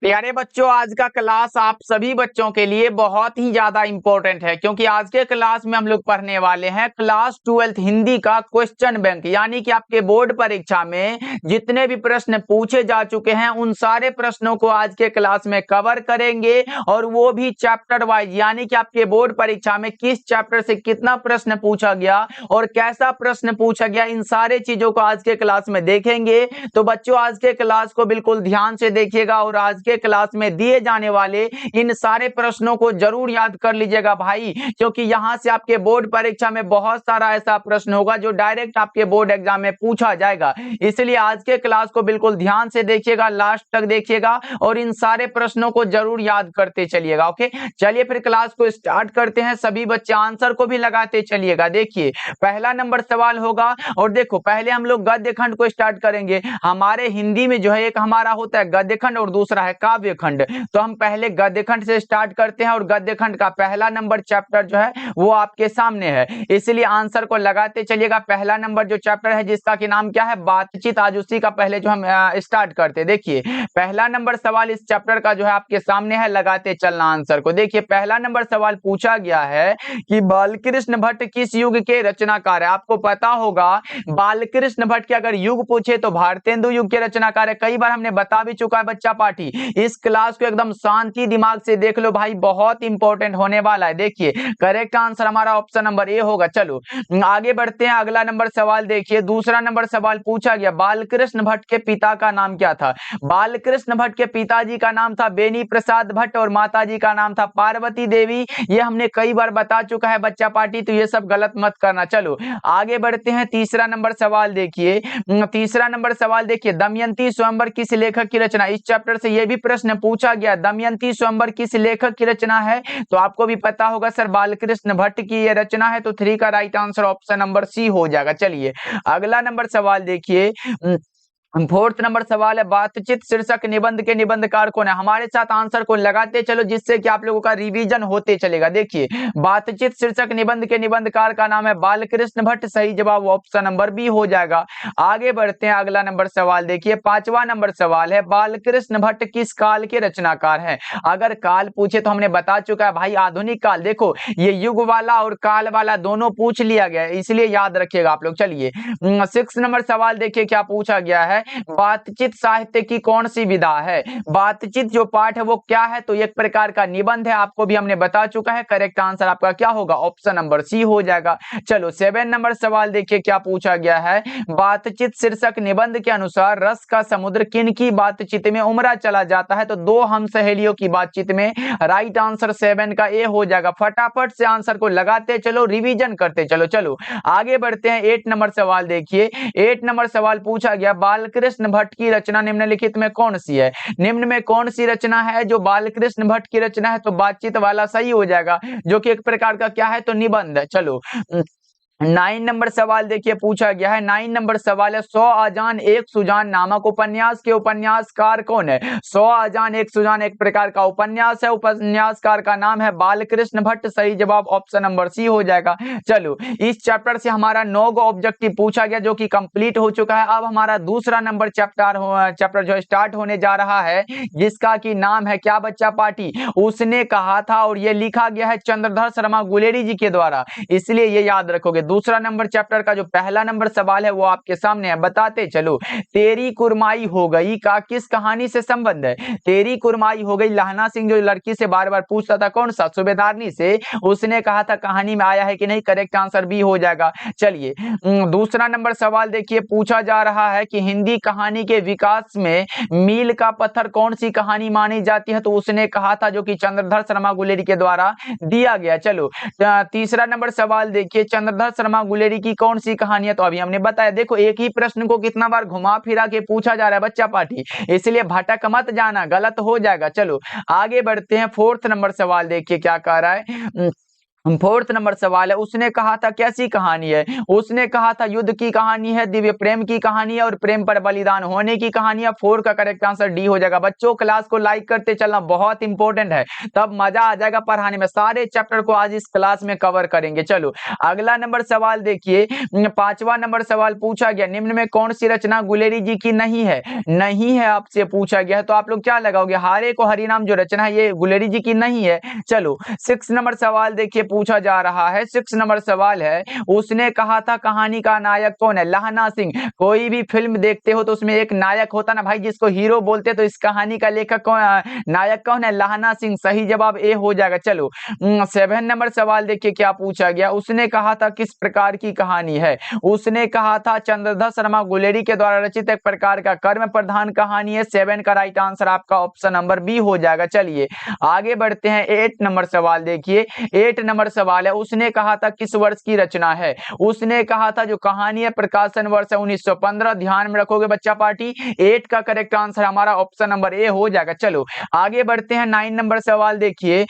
प्यारे बच्चों, आज का क्लास आप सभी बच्चों के लिए बहुत ही ज्यादा इंपॉर्टेंट है, क्योंकि आज के क्लास में हम लोग पढ़ने वाले हैं क्लास 12th हिंदी का क्वेश्चन बैंक। यानी कि आपके बोर्ड परीक्षा में जितने भी प्रश्न पूछे जा चुके हैं उन सारे प्रश्नों को आज के क्लास में कवर करेंगे, और वो भी चैप्टर वाइज। यानी कि आपके बोर्ड परीक्षा में किस चैप्टर से कितना प्रश्न पूछा गया और कैसा प्रश्न पूछा गया, इन सारे चीजों को आज के क्लास में देखेंगे। तो बच्चों, आज के क्लास को बिल्कुल ध्यान से देखिएगा और आज के क्लास में दिए जाने वाले इन सारे प्रश्नों को जरूर याद कर लीजिएगा भाई, क्योंकि यहां से आपके बोर्ड परीक्षा में बहुत सारा ऐसा प्रश्न होगा जो डायरेक्ट आपके बोर्ड एग्जाम में पूछा जाएगा। इसलिए आज के क्लास को बिल्कुल ध्यान से देखिएगा, लास्ट तक देखिएगा और इन सारे प्रश्नों को जरूर याद करते चलिएगा। ओके, चलिए फिर क्लास को स्टार्ट करते हैं। सभी बच्चे आंसर को भी लगाते चलिएगा। देखिए, पहला नंबर सवाल होगा, और देखो पहले हम लोग गद्य खंड को स्टार्ट करेंगे। हमारे हिंदी में जो है एक हमारा होता है गद्य खंड और दूसरा है काव्य खंड। तो हम पहले गद्य खंड से स्टार्ट करते हैं, और गद्य खंड का पहला नंबर चैप्टर जो है वो आपके सामने है, इसलिए आंसर को लगाते चलिएगा। पहला नंबर जो चैप्टर है जिसका कि नाम क्या है, बातचीत, आज उसी का पहले जो हम स्टार्ट करते हैं। देखिए, पहला नंबर सवाल इस चैप्टर का जो है आपके सामने है, लगाते चलना आंसर को। देखिए, पहला नंबर सवाल पूछा गया है कि बालकृष्ण भट्ट किस युग के रचनाकार है। आपको पता होगा बालकृष्ण भट्ट के अगर युग पूछे तो भारतेंदु युग के रचनाकार है। कई बार हमने बता भी चुका है बच्चा पार्टी। इस क्लास को एकदम शांति दिमाग से देख लो भाई, बहुत इंपॉर्टेंट होने वाला है। देखिए, करेक्ट आंसर हमारा ऑप्शन नंबर ए होगा। चलो आगे बढ़ते हैं, अगला नंबर सवाल देखिए। दूसरा नंबर सवाल पूछा गया, बालकृष्ण भट्ट के पिता का नाम क्या था। बालकृष्ण भट्ट के पिताजी का नाम था बेनी प्रसाद भट्ट और माताजी का नाम था पार्वती देवी। ये हमने कई बार बता चुका है बच्चा पार्टी, तो ये सब गलत मत करना। चलो आगे बढ़ते हैं, तीसरा नंबर सवाल देखिए। तीसरा नंबर सवाल देखिए, दमयंती स्वयंवर किस लेखक की रचना। इस चैप्टर से यह भी प्रश्न पूछा गया, दमयंती स्वयंवर किस लेखक की रचना है। तो आपको भी पता होगा सर बालकृष्ण भट्ट की यह रचना है, तो 3 का right answer option number C हो जाएगा। चलिए अगला नंबर सवाल देखिए। फोर्थ नंबर सवाल है, बातचीत शीर्षक निबंध के निबंधकार कौन है। हमारे साथ आंसर को लगाते चलो, जिससे कि आप लोगों का रिवीजन होते चलेगा। देखिए, बातचीत शीर्षक निबंध के निबंधकार का नाम है बालकृष्ण भट्ट, सही जवाब ऑप्शन नंबर बी हो जाएगा। आगे बढ़ते हैं, अगला नंबर सवाल देखिए। पांचवा नंबर सवाल है, बालकृष्ण भट्ट किस काल के रचनाकार हैं। अगर काल पूछे तो हमने बता चुका है भाई, आधुनिक काल। देखो, ये युग वाला और काल वाला दोनों पूछ लिया गया, इसलिए याद रखिएगा आप लोग। चलिए 6 नंबर सवाल देखिए, क्या पूछा गया है, बातचीत साहित्य की कौन सी विधा है। बातचीत जो पाठ है वो क्या है, तो एक प्रकार का निबंध है, आपको भी हमने बता चुका है। करेक्ट आंसर आपका क्या होगा, ऑप्शन नंबर सी हो जाएगा। चलो 7 नंबर सवाल देखिए, क्या पूछा गया है, बातचीत शीर्षक निबंध के अनुसार रस का समुद्र किन की बातचीत में उमड़ा चला जाता है। तो 2 हम सहेलियों की बातचीत में। राइट आंसर 7 का ए हो जाएगा। फटाफट से आंसर को लगाते चलो, रिवीजन करते चलो। चलो आगे बढ़ते हैं, 8 नंबर सवाल देखिए। 8 नंबर सवाल पूछा गया, बालकृष्ण भट्ट की रचना निम्नलिखित में कौन सी है। निम्न में कौन सी रचना है जो बालकृष्ण भट्ट की रचना है, तो बातचीत वाला सही हो जाएगा, जो कि एक प्रकार का क्या है, तो निबंध है। चलो 9 नंबर सवाल देखिए, पूछा गया है। 9 नंबर सवाल है, 100 आजान एक सुजान नामक उपन्यास के उपन्यासकार कौन है। 100 आजान एक सुजान एक प्रकार का उपन्यास है, उपन्यासकार का नाम है बालकृष्ण भट्ट, सही जवाब ऑप्शन नंबर सी हो जाएगा। चलो इस चैप्टर से हमारा 9 गो ऑब्जेक्टिव पूछा गया, जो कि कंप्लीट हो चुका है। अब हमारा दूसरा नंबर चैप्टर जो स्टार्ट होने जा रहा है, जिसका की नाम है क्या बच्चा पार्टी, उसने कहा था, और ये लिखा गया है चंद्रधर शर्मा गुलेरी जी के द्वारा, इसलिए ये याद रखोगे। दूसरा नंबर चैप्टर का जो पहला नंबर सवाल है वो आपके सामने है, बताते चलो। तेरी कुरमाई हो गई का किस कहानी से संबंध है। तेरी कुरमाई हो गई, लहना सिंह जो लड़की से बार बार पूछता था, कौन सा, सूबेदारनी से, उसने कहा था कहानी में आया है कि नहीं। करेक्ट आंसर बी हो जाएगा। चलिए दूसरा नंबर सवाल देखिए, पूछा जा रहा है कि हिंदी कहानी के विकास में मील का पत्थर कौन सी कहानी मानी जाती है, तो उसने कहा था, जो कि चंद्रधर शर्मा गुलेरी के द्वारा दिया गया। चलो तीसरा नंबर सवाल देखिए, चंद्रधर शर्मा गुलेरी की कौन सी कहानी है, तो अभी हमने बताया। देखो, एक ही प्रश्न को कितना बार घुमा फिरा के पूछा जा रहा है बच्चा पार्टी, इसलिए भटक मत जाना, गलत हो जाएगा। चलो आगे बढ़ते हैं, 4th नंबर सवाल देखिए क्या कह रहा है। फोर्थ नंबर सवाल है, उसने कहा था कैसी कहानी है? उसने कहा था युद्ध की कहानी है, दिव्य प्रेम की कहानी है और प्रेम पर बलिदान होने की कहानी है। 4 का करेक्ट आंसर डी हो जाएगा। बच्चों क्लास को लाइक करते चलना बहुत इंपॉर्टेंट है, तब मजा आ जाएगा पढ़ाने में। सारे चैप्टर को आज इस क्लास में कवर करेंगे। चलो अगला नंबर सवाल देखिए, 5वां नंबर सवाल पूछा गया, निम्न में कौन सी रचना गुलेरी जी की नहीं है? नहीं है आपसे पूछा गया है, तो आप लोग क्या लगाओगे? हारे को हरिनाम जो रचना है ये गुलेरी जी की नहीं है। चलो 6 नंबर सवाल देखिए, पूछा जा रहा है। 6 नंबर सवाल है, उसने कहा था कहानी का नायक कौन है? लहना सिंह। कोई भी फिल्म देखते हो तो उसमें एक नायक होता ना भाई, जिसको हीरो बोलते, तो इस कहानी का लेखक कौन, नायक कौन है? लहना सिंह। सही जवाब ए हो जाएगा। चलो 7 नंबर सवाल देखिए क्या पूछा गया, उसने कहा था किस प्रकार की कहानी है? उसने कहा था चंद्रधर शर्मा गुलेरी के द्वारा रचित एक प्रकार का कर्म प्रधान कहानी है। 7 का राइट आंसर आपका ऑप्शन नंबर बी हो जाएगा। चलिए आगे बढ़ते हैं। 8 नंबर सवाल देखिए, 8 नंबर सवाल है, उसने कहा था किस वर्ष की रचना है? उसने कहा था जो कहानी है प्रकाशन वर्ष है 1915। ध्यान में रखोगे बच्चा पार्टी। 8 का करेक्ट आंसर हमारा ऑप्शन नंबर ए हो जाएगा। चलो आगे बढ़ते हैं। 9 नंबर सवाल देखिए,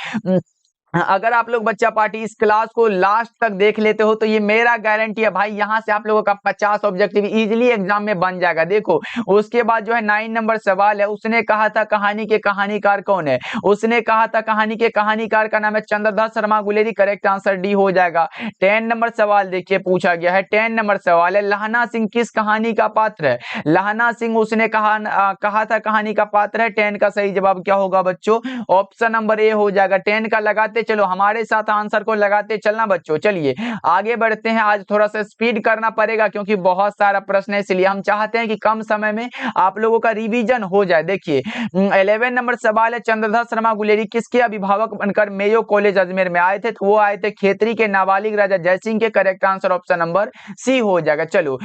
अगर आप लोग बच्चा पार्टी इस क्लास को लास्ट तक देख लेते हो तो ये मेरा गारंटी है भाई, यहां से आप लोगों का 50 ऑब्जेक्टिव इजीली एग्जाम में बन जाएगा। देखो उसके बाद जो है 9 नंबर सवाल है, उसने कहा था कहानी के कहानीकार कौन है? उसने कहा था कहानी के कहानीकार का नाम है Chandradhar Sharma Guleri. Correct answer D हो जाएगा। 10 नंबर सवाल देखिए पूछा गया है। 10 नंबर सवाल है, लहना सिंह किस कहानी का पात्र है? लहना सिंह उसने कहा था कहानी का पात्र है। 10 का सही जवाब क्या होगा बच्चों? ऑप्शन नंबर ए हो जाएगा। 10 का लगाते चलो, हमारे साथ आंसर को लगाते चलना बच्चों। चलिए आगे बढ़ते हैं। आज थोड़ा सा स्पीड करना पड़ेगा क्योंकि बहुत सारा प्रश्न है, इसलिए हम चाहते हैं कि कम समय में आप लोगों का रिवीजन हो जाए। देखिए 11 नंबर सवाल है, चंद्रधर शर्मा गुलेरी किसके अभिभावक बनकर मेयो कॉलेज अजमेर में आए थे? तो वो आए थे खेतरी के नाबालिग राजा जयसिंह के। Correct answer option number C हो जाएगा। चलो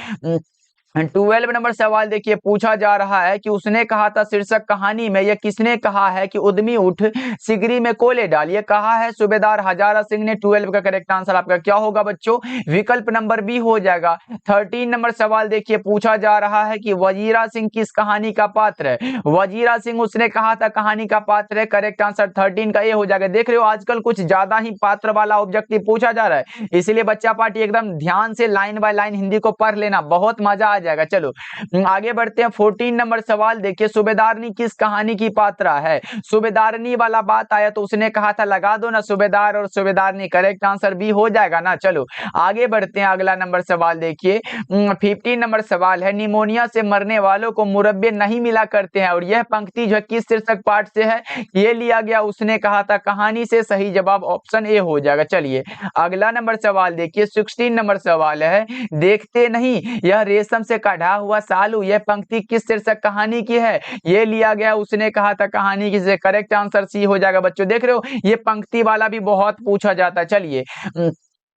12 नंबर सवाल देखिए, पूछा जा रहा है कि उसने कहा था शीर्षक कहानी में यह किसने कहा है कि उद्यमी उठ सिगरी में कोले डाल? ये कहा है सूबेदार हजारा सिंह ने। 12 का करेक्ट आंसर आपका क्या होगा बच्चों? विकल्प नंबर बी हो जाएगा। 13 नंबर सवाल देखिए, पूछा जा रहा है कि वजीरा सिंह किस कहानी का पात्र है? वजीरा सिंह उसने कहा था कहानी का पात्र है। करेक्ट आंसर 13 का ए हो जाएगा। देख रहे हो आजकल कुछ ज्यादा ही पात्र वाला ऑब्जेक्टिव पूछा जा रहा है, इसलिए बच्चा पार्टी एकदम ध्यान से लाइन बाय लाइन हिंदी को पढ़ लेना, बहुत मजा जाएगा। चलो आगे बढ़ते हैं। 14 नंबर सवाल देखिए, सूबेदारनी किस कहानी की पात्रा है? सूबेदारनी वाला बात आया तो उसने कहा था लगा दो ना सूबेदार और सूबेदारनी। करेक्ट आंसर बी हो जाएगा ना। चलो आगे बढ़ते हैं। अगला नंबर सवाल देखिए, 15 नंबर सवाल है, निमोनिया से मरने वालों को मुरब्बे नहीं मिला करते हैं और यह पंक्ति जो है किस शीर्षक पाठ से है? ये लिया गया, उसने कहा था कहानी से। सही जवाब ऑप्शन ए हो जाएगा। चलिए अगला नंबर सवाल देखिए, 16 नंबर सवाल है, देखते नहीं यह रेशम से कढ़ा हुआ सालू, यह पंक्ति किस शीर्षक कहानी की है? ये लिया गया, उसने कहा था कहानी की से। करेक्ट आंसर सी हो जाएगा बच्चों। देख रहे हो ये पंक्ति वाला भी बहुत पूछा जाता है। चलिए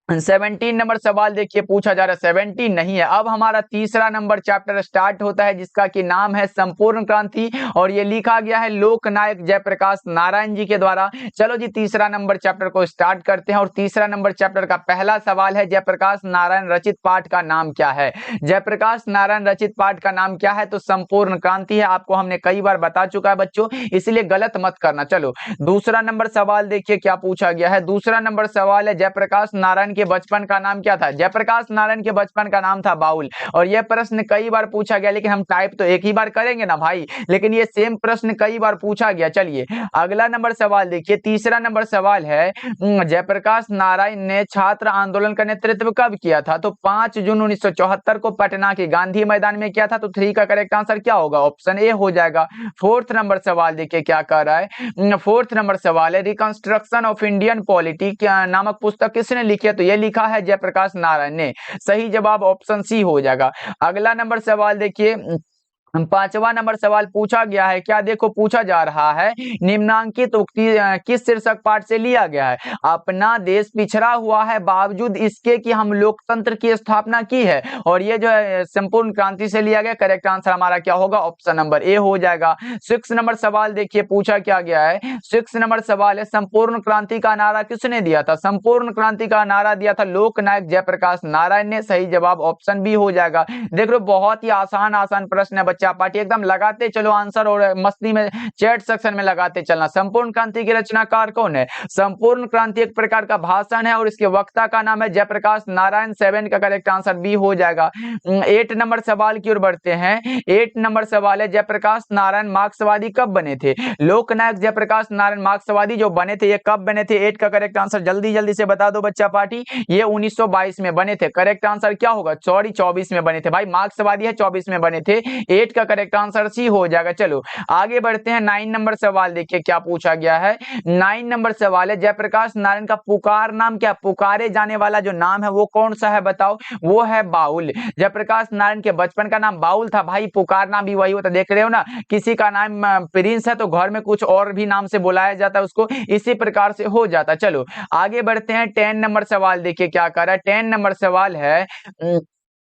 17 नंबर सवाल देखिए, पूछा जा रहा है 17 नहीं है। अब हमारा तीसरा नंबर चैप्टर स्टार्ट होता है जिसका कि नाम है संपूर्ण क्रांति और ये लिखा गया है लोकनायक जयप्रकाश नारायण जी के द्वारा। चलो जी तीसरा नंबर चैप्टर को स्टार्ट करते हैं और तीसरा नंबर चैप्टर का पहला सवाल है, जयप्रकाश नारायण रचित पाठ का नाम क्या है? जयप्रकाश नारायण रचित पाठ का नाम क्या है? तो संपूर्ण क्रांति है। आपको हमने कई बार बता चुका है बच्चों, इसलिए गलत मत करना। चलो दूसरा नंबर सवाल देखिए क्या पूछा गया है। दूसरा नंबर सवाल है, जयप्रकाश नारायण के बचपन का नाम क्या था? जयप्रकाश नारायण के बचपन का नाम था बाउल। और यह प्रश्न कई बार पूछा गया, लेकिन हम टाइप तो एक ही बार करेंगे ना भाई, लेकिन ये सेम प्रश्न कई बार पूछा गया। चलिए अगला नंबर सवाल देखिए, तीसरा नंबर सवाल है, जयप्रकाश नारायण ने छात्र आंदोलन का नेतृत्व कब किया था? तो 5 जून 1974 को पटना के गांधी मैदान में किया था। तो 3 का करेक्ट आंसर क्या होगा? ऑप्शन ए हो जाएगा। फोर्थ नंबर सवाल देखिए क्या कह रहा है। फोर्थ नंबर सवाल है, रिकंस्ट्रक्शन ऑफ इंडियन पॉलिटी नामक पुस्तक किसने लिखी है? तो यह लिखा है जयप्रकाश नारायण ने। सही जवाब ऑप्शन सी हो जाएगा। अगला नंबर सवाल देखिए, पांचवा नंबर सवाल पूछा गया है क्या? देखो पूछा जा रहा है, निम्नांकित उक्ति किस शीर्षक पाठ से लिया गया है? अपना देश पिछड़ा हुआ है बावजूद इसके कि हम लोकतंत्र की स्थापना की है, और ये जो है संपूर्ण क्रांति से लिया गया। करेक्ट आंसर हमारा क्या होगा? ऑप्शन नंबर ए हो जाएगा। 6 नंबर सवाल देखिए पूछा क्या गया है। 6 नंबर सवाल है, संपूर्ण क्रांति का नारा किसने दिया था? संपूर्ण क्रांति का नारा दिया था लोकनायक जयप्रकाश नारायण ने। सही जवाब ऑप्शन बी हो जाएगा। देख लो बहुत ही आसान प्रश्न है बच्चा बच्चा पार्टी, एकदम लगाते चलो आंसर और मस्ती में चैट सेक्शन में लगाते चलना। संपूर्ण क्रांति के रचनाकार कौन है? संपूर्ण क्रांति एक प्रकार का भाषण है और इसके वक्ता का नाम है जयप्रकाश नारायण। 7 का करेक्ट आंसर बी हो जाएगा। 8 नंबर सवाल की ओर बढ़ते हैं। 8 नंबर सवाल है, जयप्रकाश नारायण मार्क्सवादी कब बने थे? लोकनायक जयप्रकाश नारायण मार्क्सवादी जो बने थे, ये कब बने थे? 8 का करेक्ट आंसर जल्दी जल्दी से बता दो बच्चा पार्टी। ये 1922 में बने थे। करेक्ट आंसर क्या होगा? सॉरी 24 में बने थे भाई, मार्क्सवादी है 24 में बने थे। 8 का करेक्ट आंसर सी हो जाएगा। चलो आगे बढ़ते हैं। 9 नंबर सवाल देखिए क्या पूछा गया है। 9 नंबर सवाल है, जयप्रकाश नारायण का पुकार नाम क्या? पुकारे जाने वाला जो नाम है वो कौन सा है बताओ? वो है बाउल। जयप्रकाश नारायण के बचपन का नाम बाउल था भाई, पुकारना भी वही होता, देख रहे हो ना, किसी का नाम प्रिंस है तो घर में कुछ और भी नाम से बुलाया जाता है उसको, इसी प्रकार से हो जाता। चलो आगे बढ़ते हैं। 10 नंबर सवाल देखिए क्या कर रहा है। 10 नंबर सवाल है,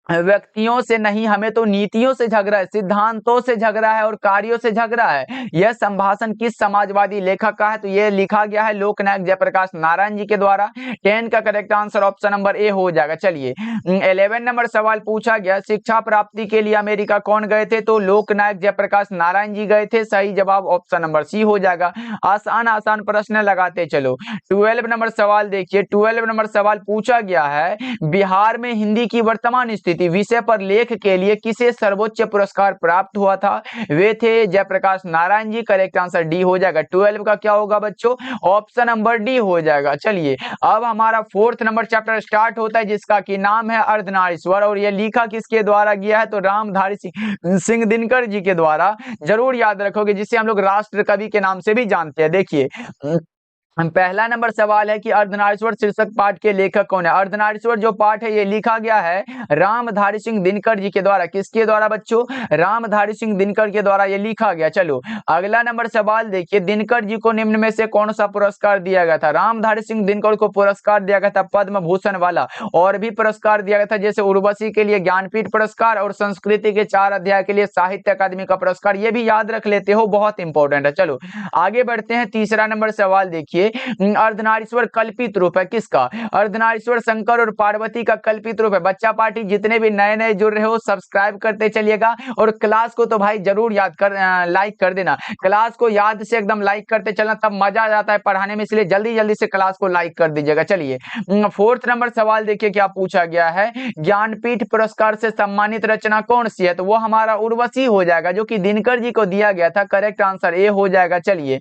व्यक्तियों से नहीं हमें तो नीतियों से झगड़ा है, सिद्धांतों से झगड़ा है और कार्यों से झगड़ा है। यह संभाषण किस समाजवादी लेखक का है? तो यह लिखा गया है लोकनायक जयप्रकाश नारायण जी के द्वारा। 10 का correct answer option number A हो जाएगा। चलिए 11 नंबर सवाल पूछा गया, शिक्षा प्राप्ति के लिए अमेरिका कौन गए थे? तो लोकनायक जयप्रकाश नारायण जी गए थे। सही जवाब ऑप्शन नंबर सी हो जाएगा। आसान आसान प्रश्न लगाते चलो। 12 नंबर सवाल देखिए। 12 नंबर सवाल पूछा गया है, बिहार में हिंदी की वर्तमान स्थिति विषय पर लेख के लिए किसे सर्वोच्च पुरस्कार प्राप्त हुआ था? वे थे Jayaprakash Narayan ji. Correct answer D हो जाएगा। 12 का क्या होगा बच्चों? ऑप्शन नंबर डी हो जाएगा। चलिए अब हमारा 4th नंबर चैप्टर स्टार्ट होता है जिसका की नाम है अर्धनारीश्वर, और यह लिखा किसके द्वारा गया है? तो रामधारी सिंह दिनकर जी के द्वारा। जरूर याद रखोगे, जिसे हम लोग राष्ट्र कवि के नाम से भी जानते हैं। देखिए पहला नंबर सवाल है कि अर्धनारीश्वर शीर्षक पाठ के लेखक कौन है? अर्धनारीश्वर जो पाठ है ये लिखा गया है रामधारी सिंह दिनकर जी के द्वारा। किसके द्वारा बच्चों? रामधारी सिंह दिनकर के द्वारा ये लिखा गया। चलो अगला नंबर सवाल देखिए, दिनकर जी को निम्न में से कौन सा पुरस्कार दिया गया था? रामधारी सिंह दिनकर को पुरस्कार दिया गया था पद्म भूषण वाला, और भी पुरस्कार दिया गया था जैसे उर्वशी के लिए ज्ञानपीठ पुरस्कार और संस्कृति के 4 अध्याय के लिए साहित्य अकादमी का पुरस्कार। ये भी याद रख लेते हो, बहुत इंपॉर्टेंट है। चलो आगे बढ़ते हैं। तीसरा नंबर सवाल देखिए, अर्धनारीश्वर कल्पित रूप है किसका? अर्धनारीश्वर शंकर और पार्वती का कल्पित रूप है। बच्चा पार्टी जितने भी नए नए जुड़ रहे हो सब्सक्राइब करते चलिएगा, और क्लास को तो भाई जरूर याद कर लाइक कर देना। क्लास को याद से एकदम लाइक करते चलना, तब मजा आ जाता है पढ़ाने में, इसलिए जल्दी जल्दी से क्लास को लाइक कर दीजिएगा। चलिए 4th नंबर सवाल देखिए क्या पूछा गया है, ज्ञानपीठ पुरस्कार से सम्मानित रचना कौन सी है? तो वो हमारा उर्वशी हो जाएगा, जो कि दिनकर जी को दिया गया था। करेक्ट आंसर ए हो जाएगा। चलिए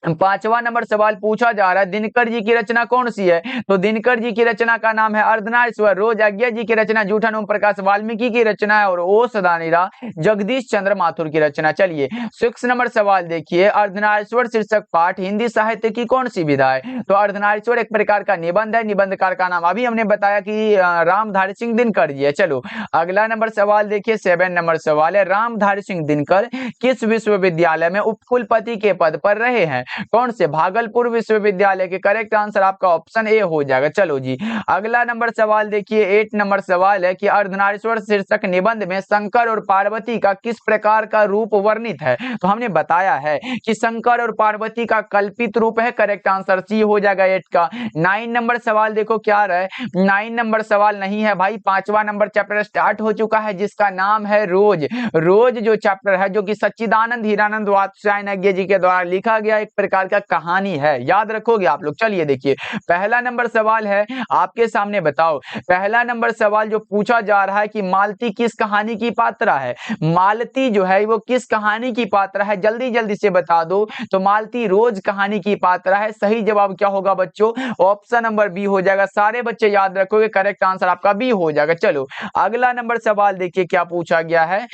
5वां नंबर सवाल पूछा जा रहा है, दिनकर जी की रचना कौन सी है? तो दिनकर जी की रचना का नाम है अर्धनारीश्वर। रोजज्ञ जी की रचना जूठन ओम प्रकाश वाल्मीकि की रचना है, और ओ सदानीरा जगदीश चंद्र माथुर की रचना। चलिए 6 नंबर सवाल देखिए, अर्धनारीश्वर शीर्षक पाठ हिंदी साहित्य की कौन सी विधा है? तो अर्धनारीश्वर एक प्रकार का निबंध है। निबंधकार का नाम अभी हमने बताया कि रामधारी सिंह दिनकर जी है। चलो अगला नंबर सवाल देखिए, 7 नंबर सवाल है, रामधारी सिंह दिनकर किस विश्वविद्यालय में उपकुलपति के पद पर रहे हैं? कौन से? भागलपुर विश्वविद्यालय के। करेक्ट आंसर आपका ऑप्शन ए हो जाएगा। चलो जी अगला नंबर सवाल देखिए, 8 नंबर सवाल है कि अर्धनारीश्वर शीर्षक निबंध में शंकर और पार्वती का किस प्रकार का रूप वर्णित है? तो हमने बताया है कि शंकर और पार्वती का कल्पित रूप है। करेक्ट आंसर सी हो जाएगा 8 का। 9 नंबर सवाल देखो क्या रहा है। 9 नंबर सवाल नहीं है भाई, 5वां नंबर चैप्टर स्टार्ट हो चुका है जिसका नाम है रोज। रोज जो चैप्टर है, जो कि सच्चिदानंद हीरानंद वात्स्यायन जी के द्वारा लिखा गया एक प्रकार का कहानी है, याद रखोगे आप लोग। चलिए देखिए पहला नंबर सवाल है आपके सामने, बताओ पहला नंबर सवाल जो पूछा जा रहा है कि मालती किस कहानी की पात्रा है? मालती जो है वो किस कहानी की पात्रा है? जल्दी जल्दी से बता दो। तो मालती रोज कहानी की पात्रा है। सही जवाब क्या होगा बच्चों? ऑप्शन नंबर बी हो जाएगा। सारे बच्चे याद रखोगे, करेक्ट आंसर आपका बी हो जाएगा। चलो अगला नंबर सवाल देखिए क्या पूछा गया है।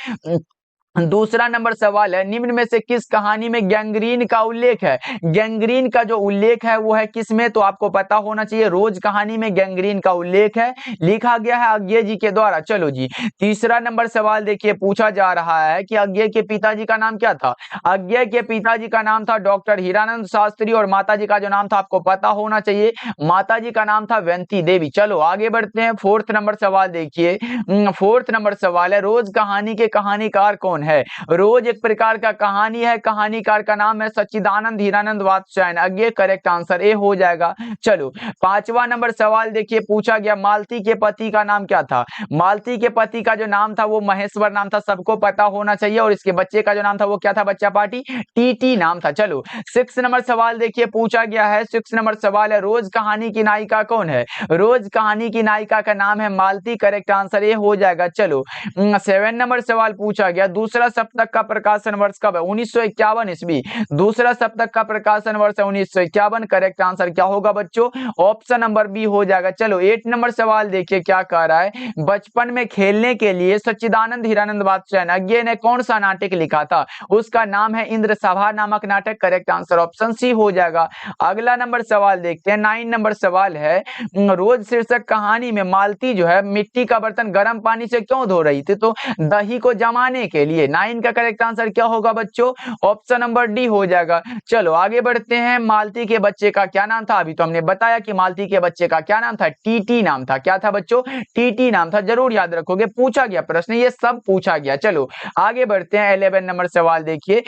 दूसरा नंबर सवाल है, निम्न में से किस कहानी में गैंग्रीन का उल्लेख है? गैंग्रीन का जो उल्लेख है वो है किसमें? तो आपको पता होना चाहिए, रोज कहानी में गैंग्रीन का उल्लेख है, लिखा गया है अज्ञे जी के द्वारा। चलो जी तीसरा नंबर सवाल देखिए पूछा जा रहा है कि अज्ञे के पिताजी का नाम क्या था? अज्ञे के पिताजी का नाम था डॉक्टर हीरानंद शास्त्री, और माताजी का जो नाम था आपको पता होना चाहिए, माताजी का नाम था वैंती देवी। चलो आगे बढ़ते हैं। 4th नंबर सवाल देखिए। 4th नंबर सवाल है, रोज कहानी के कहानीकार कौन है? रोज एक प्रकार का कहानी है, कहानीकार का नाम है सच्चिदानंद हीरानंद वात्स्यायन। अगे करेक्ट आंसर ए हो जाएगा। चलो 5वां नंबर सवाल देखिए पूछा गया, मालती के पति का नाम क्या था? मालती के पति का जो नाम था वो महेश्वर नाम था, सबको पता होना चाहिए। और इसके बच्चे का जो नाम था वो क्या था बच्चा पार्टी? टीटी नाम था। चलो 6 नंबर सवाल देखिए पूछा गया है। 6 नंबर सवाल है, रोज कहानी की नायिका कौन है? रोज कहानी की नायिका का नाम है मालती। करेक्ट आंसर ये हो जाएगा। चलो 7 नंबर सवाल पूछा गया, दूसरा सप्तक का प्रकाशन वर्ष कब है? 1951 ईस्वी। दूसरा सप्तक का प्रकाशन वर्ष है 1951। करेक्ट आंसर क्या होगा बच्चों? ऑप्शन नंबर बी हो जाएगा। चलो 8 नंबर सवाल देखिए क्या कह रहा है, बचपन में खेलने के लिए सच्चिदानंद हीरानंद वात्स्यायन अज्ञे ने कौन सा नाटक लिखा था? उसका नाम है इंद्र सभा नामक नाटक। करेक्ट आंसर ऑप्शन सी हो जाएगा। अगला नंबर सवाल देखते हैं। 9 नंबर सवाल है, रोज शीर्षक कहानी में मालती जो है मिट्टी का बर्तन गर्म पानी से क्यों धो रही थी? तो दही को जमाने के लिए। 9 का करेक्ट आंसर क्या होगा बच्चों? ऑप्शन नंबर डी हो जाएगा। चलो आगे बढ़ते हैं। मालती के बच्चे का क्या नाम था? अभी तो हमने बताया कि मालती के बच्चे का क्या नाम था? टीटी नाम था। क्या था बच्चों? टीटी नाम था। जरूर याद रखोगे, पूछा गया प्रश्न, ये सब पूछा गया। चलो आगे बढ़ते हैं। 11 नंबर सवाल देखिए।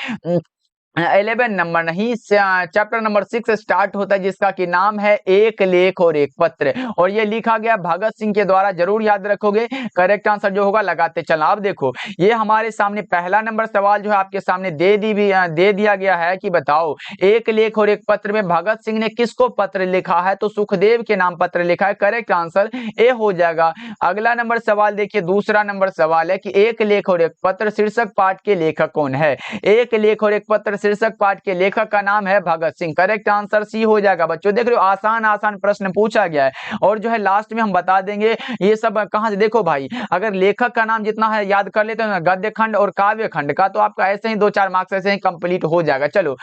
11 नंबर नहीं, चैप्टर नंबर 6 स्टार्ट होता है जिसका कि नाम है एक लेख और एक पत्र, और ये लिखा गया भगत सिंह के द्वारा। जरूर याद रखोगे। करेक्ट आंसर जो होगा लगाते चलना। अब देखो ये हमारे सामने पहला नंबर सवाल जो है आपके सामने दे दिया गया है कि बताओ एक लेख और एक पत्र में भगत सिंह ने किसको पत्र लिखा है? तो सुखदेव के नाम पत्र लिखा है। करेक्ट आंसर ए हो जाएगा। अगला नंबर सवाल देखिए, दूसरा नंबर सवाल है कि एक लेख और एक पत्र शीर्षक पाठ के लेखक कौन है? एक लेख और एक पत्र शीर्षक पाठ के लेखक का नाम है Bhagat Singh. Correct answer C हो जाएगा बच्चों। देख रहे हो आसान आसान प्रश्न पूछा गया है, और जो है लास्ट में हम बता देंगे ये सब कहां से। देखो भाई, अगर लेखक का नाम जितना है याद कर लेते हैं गद्य खंड और काव्य खंड का, तो आपका ऐसे ही 2-4 मार्क्स ऐसे ही कंप्लीट हो जाएगा। चलो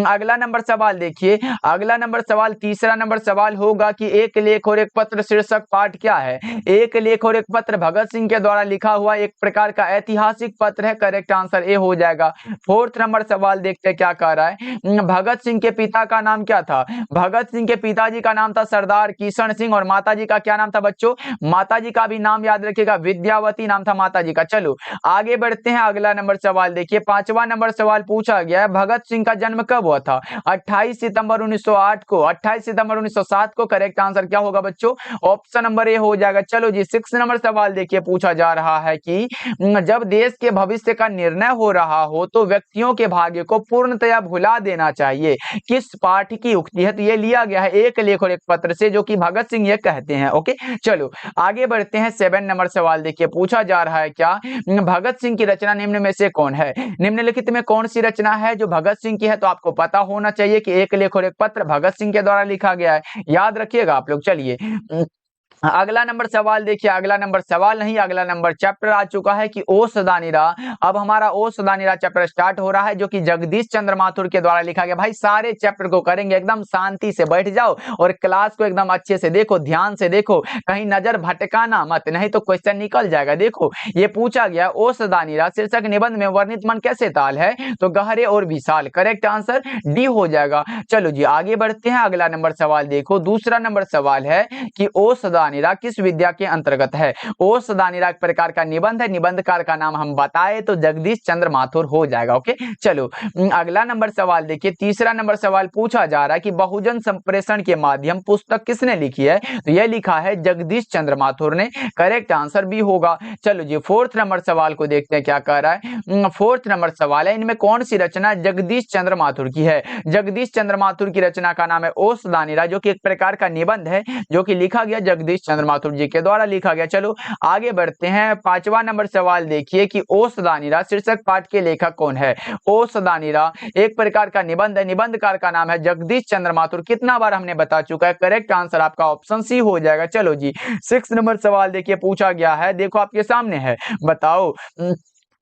अगला नंबर सवाल देखिए। अगला नंबर सवाल तीसरा नंबर सवाल होगा कि एक लेख और एक पत्र शीर्षक पाठ क्या है? एक लेख और एक पत्र भगत सिंह के द्वारा लिखा हुआ एक प्रकार का ऐतिहासिक पत्र है। करेक्ट आंसर ए हो जाएगा। 4th नंबर सवाल देखते हैं क्या कह रहा है। भगत सिंह के पिता का नाम क्या था? भगत सिंह के पिताजी का नाम था सरदार किशन सिंह, और माताजी का क्या नाम था बच्चों? माताजी का भी नाम याद रखिएगा, विद्यावती नाम था माताजी का। चलो आगे बढ़ते हैं। अगला नंबर सवाल देखिए। 5वां नंबर सवाल पूछा गया है, भगत सिंह का जन्म कब हुआ था? 28 सितंबर 1908 को, 28 सितंबर 1907 को। करेक्ट आंसर क्या होगा बच्चों? ऑप्शन नंबर ए हो जाएगा। चलो जी 6 नंबर सवाल देखिए पूछा जा रहा है कि जब देश के भविष्य का निर्णय हो रहा हो तो व्यक्तियों के भाग्य को पूर्णतया भुला देना चाहिए, किस पाठ की उक्ति है? तो ये लिया गया है एक लेख और एक पत्र से, जो कि भगत सिंह ये कहते हैं। ओके चलो आगे बढ़ते हैं। 7 नंबर सवाल देखिए पूछा जा रहा है क्या, भगत सिंह की रचना निम्न में से कौन है? निम्नलिखित में कौन सी रचना है जो भगत सिंह की है? तो आपको पता होना चाहिए कि एक लेख और एक पत्र भगत सिंह के द्वारा लिखा गया है। याद रखिएगा आप लोग। चलिए अगला नंबर सवाल देखिए। अगला नंबर सवाल नहीं, अगला नंबर चैप्टर आ चुका है कि ओ सदा निरा। अब हमारा ओ सदा निरा चैप्टर स्टार्ट हो रहा है, जो कि जगदीश चंद्र माथुर के द्वारा लिखा गया। भाई सारे चैप्टर को करेंगे, एकदम शांति से बैठ जाओ और क्लास को एकदम अच्छे से देखो, ध्यान से देखो, कहीं नजर भटकाना मत, नहीं तो क्वेश्चन निकल जाएगा। देखो ये पूछा गया, ओ सदा निरा शीर्षक निबंध में वर्णित मन कैसे ताल है? तो गहरे और विशाल। करेक्ट आंसर डी हो जाएगा। चलो जी आगे बढ़ते हैं। अगला नंबर सवाल देखो। दूसरा नंबर सवाल है कि ओ सदा निरा किस विद्या के अंतर्गत है? ओ सदा निरा एक प्रकार का निबंध है, निबंधकार का नाम हम बताए तो जगदीश चंद्र माथुर हो जाएगा। ओके चलो अगला नंबर सवाल देखिए। तीसरा नंबर सवाल पूछा जा रहा है कि बहुजन संप्रेषण के माध्यम पुस्तक किसने लिखी है? तो यह लिखा है जगदीश चंद्र माथुर ने। करेक्ट आंसर भी होगा। चलो जी 4th नंबर सवाल को देखते हैं क्या कह रहा है। 4th नंबर सवाल है, इनमें कौन सी रचना जगदीश चंद्र माथुर की है? जगदीश चंद्र माथुर की रचना का नाम है ओ सदा निरा, जो कि एक प्रकार का निबंध है, जो कि लिखा गया जगदीश चंद्र माथुर जी के द्वारा लिखा गया। चलो आगे बढ़ते हैं। 5वां नंबर सवाल देखिए कि ओ सदा निरा शीर्षक पाठ के लेखक कौन है? ओ सदा निरा एक प्रकार का निबंध है, निबंधकार का नाम है जगदीश चंद्र माथुर। कितना बार हमने बता चुका है। करेक्ट आंसर आपका ऑप्शन सी हो जाएगा। चलो जी 6 नंबर सवाल देखिए पूछा गया है, देखो आपके सामने है, बताओ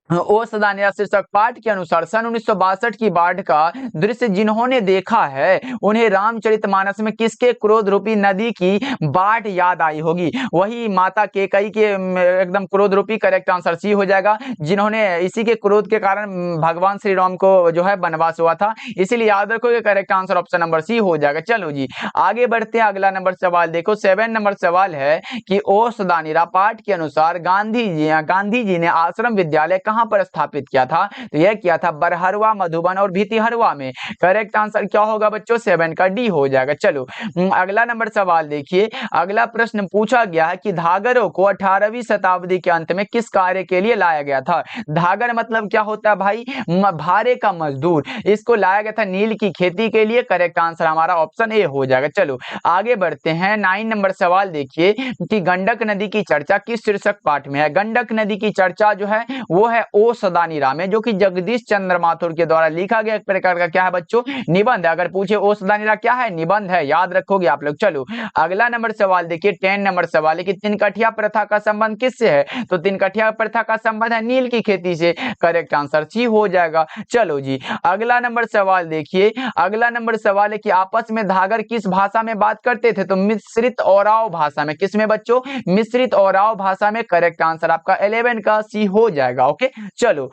ओ सदा निरा शीर्षक पाठ के अनुसार सन 1962 की बाढ़ का दृश्य जिन्होंने देखा है उन्हें रामचरितमानस में किसके क्रोध रूपी नदी की बाढ़ याद आई होगी? वही माता केकई के एकदम क्रोध रूपी। करेक्ट आंसर सी हो जाएगा। जिन्होंने इसी के क्रोध के कारण भगवान श्री राम को जो है वनवास हुआ था, इसीलिए याद रखोगे। Correct answer option number C हो जाएगा। चलो जी आगे बढ़ते हैं। अगला नंबर सवाल देखो। 7 नंबर सवाल है कि ओ सदा निरा पाठ के अनुसार गांधी जी ने आश्रम विद्यालय कहां कहां पर स्थापित किया था? तो यह किया था बरहरवा, मधुबन और भितिहरवा में। करेक्ट आंसर क्या होगा बच्चों? 7 का डी हो जाएगा। चलो अगला नंबर सवाल देखिए। अगला प्रश्न पूछा गया है कि धागरों को 18वीं शताब्दी के अंत में किस कार्य के लिए लाया गया था? धागर मतलब क्या होता है भाई? भारे का मजदूर। इसको लाया गया था नील की खेती के लिए। करेक्ट आंसर हमारा ऑप्शन ए हो जाएगा। चलो आगे बढ़ते हैं। 9 नंबर सवाल देखिए कि गंडक नदी की चर्चा किस शीर्षक पाठ में है? गंडक नदी की चर्चा जो है वो है ओ सदानीराम में, जो कि जगदीश चंद्र माथुर के द्वारा लिखा गया एक प्रकार का क्या है बच्चों? निबंध है। अगर पूछे ओ सदानीराम क्या है? निबंध है, याद रखोगे आप लोग। चलो अगला नंबर सवाल देखिए। 10 नंबर सवाल है कि तिनकठिया प्रथा का संबंध किससे है? तो तिनकठिया प्रथा का संबंध है नील की खेती से। करेक्ट आंसर सी हो जाएगा। चलो जी अगला नंबर सवाल देखिए। अगला नंबर सवाल है कि आपस में धागर किस भाषा में बात करते थे? तो मिश्रित ओराव भाषा में। किसमें बच्चों? मिश्रित ओराव भाषा में। करेक्ट आंसर आपका 11 का सी हो जाएगा। ओके चलो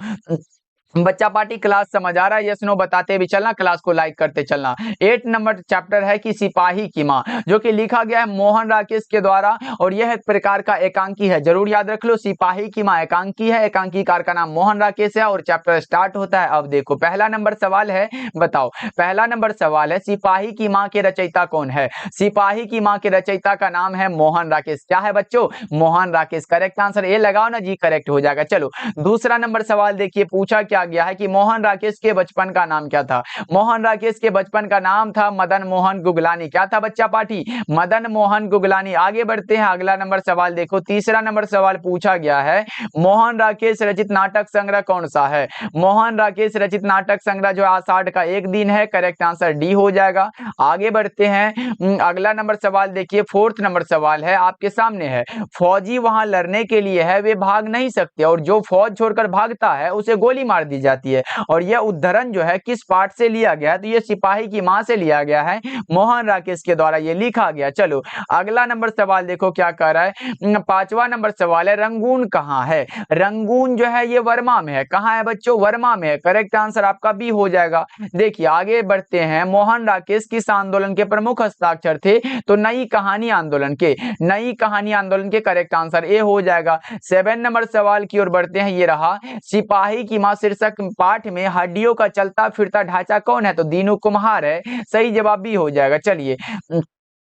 बच्चा पार्टी क्लास समझ आ रहा है? यस नो बताते भी चलना, क्लास को लाइक करते चलना। 8 नंबर चैप्टर है कि सिपाही की मां, जो कि लिखा गया है मोहन राकेश के द्वारा और यह एक प्रकार का एकांकी है। जरूर याद रख लो, सिपाही की मां एकांकी है। एकांकीकार का नाम मोहन राकेश है और चैप्टर स्टार्ट होता है। अब देखो पहला नंबर सवाल है, बताओ पहला नंबर सवाल है सिपाही की मां के रचयिता कौन है? सिपाही की मां के रचयिता का नाम है मोहन राकेश। क्या है बच्चों? Mohan Rakesh. Correct answer A लगाओ ना जी, करेक्ट हो जाएगा। चलो दूसरा नंबर सवाल देखिए। पूछा क्या गया है कि मोहन राकेश के बचपन का नाम क्या था? मोहन राकेश के बचपन का नाम था मदन मोहन गुगलानी। क्या था बच्चा पार्टी? मदन मोहन गुगलानी। आगे बढ़ते हैं। अगला नंबर सवाल देखो। तीसरा नंबर सवाल पूछा गया है मोहन राकेश रचित नाटक संग्रह कौन सा है? मोहन राकेश रचित नाटक संग्रह जो आषाढ़ का एक दिन है। करेक्ट आंसर डी हो जाएगा। आगे बढ़ते हैं। अगला नंबर सवाल देखिए। 4th नंबर सवाल है आपके सामने है, फौजी वहां लड़ने के लिए है, वे भाग नहीं सकते और जो फौज छोड़कर भागता है उसे गोली मार दी जाती है। और यह उद्धरण जो है किस पाठ से लिया गया है? तो यह सिपाही की मां से लिया गया है, मोहन राकेश के द्वारा यह लिखा गया। चलो अगला नंबर सवाल देखो क्या कह रहा है। 5वां नंबर सवाल है रंगून कहां है? रंगून जो है ये वर्मा में है। कहां है बच्चों? वर्मा में है। करेक्ट आंसर आपका बी हो जाएगा। देखिए आगे बढ़ते हैं। मोहन राकेश किस आंदोलन के प्रमुख हस्ताक्षर थे? तो नई कहानी आंदोलन के। नई कहानी आंदोलन के। करेक्ट आंसर ए हो जाएगा। 7 नंबर सवाल की ओर बढ़ते हैं। ये रहा सिपाही की मां शीर्षक पाठ में हड्डियों का चलता फिरता ढांचा कौन है? तो दीनू कुम्हार है। सही जवाब भी हो जाएगा। चलिए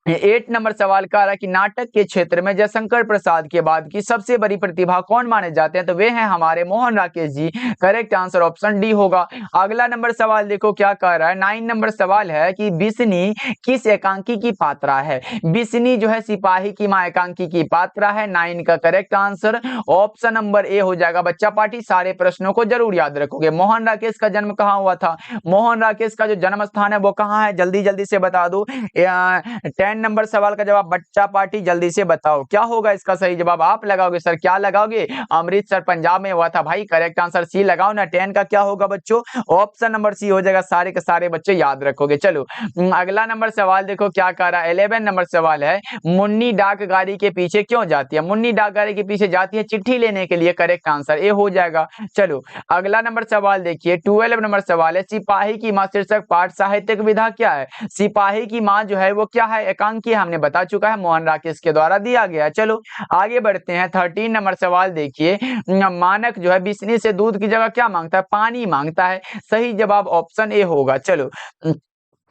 8 नंबर सवाल का रहा कि नाटक के क्षेत्र में जयशंकर प्रसाद के बाद की सबसे बड़ी प्रतिभा कौन माने जाते हैं? तो वे हैं हमारे Mohan Rakesh ji. Correct answer option D होगा। अगला नंबर सवाल देखो क्या कह रहा है। 9 नंबर सवाल है कि बिस्नी किस एकांकी की पात्रा है? बिस्नी जो है सिपाही की मां एकांकी की पात्रा है। 9 का correct answer option number A हो जाएगा। बच्चा पार्टी सारे प्रश्नों को जरूर याद रखोगे। मोहन राकेश का जन्म कहाँ हुआ था? मोहन राकेश का जो जन्म स्थान है वो कहाँ है? जल्दी जल्दी से बता दो। 10 नंबर सवाल का जवाब बच्चा पार्टी जल्दी से बताओ क्या होगा इसका सही जवाब? आप लगाओगे सर, क्या लगाओगे? अमृतसर पंजाब में हुआ था भाई। करेक्ट आंसर सी लगाओ ना। 10 का क्या होगा बच्चों? ऑप्शन नंबर सी हो जाएगा। सारे के सारे बच्चे याद रखोगे। चलो अगला नंबर सवाल देखो क्या कह रहा है। 11 नंबर सवाल है मुन्नी डाक गाड़ी के पीछे क्यों जाती है? मुन्नी डाक गाड़ी के पीछे जाती है चिट्ठी लेने के लिए। करेक्ट आंसर ए हो जाएगा। चलो अगला नंबर सवाल देखिए। 12 नंबर सवाल है सिपाही की मां शीर्षक पाठ साहित्यिक विधा क्या है? सिपाही की मां जो है वो क्या है? एकांकी हमने बता चुका है, मोहन राकेश के द्वारा दिया गया। चलो आगे बढ़ते हैं। 13 नंबर सवाल देखिए। मानक जो है बिस्नी से दूध की जगह क्या मांगता है? पानी मांगता है। सही जवाब ऑप्शन ए होगा। चलो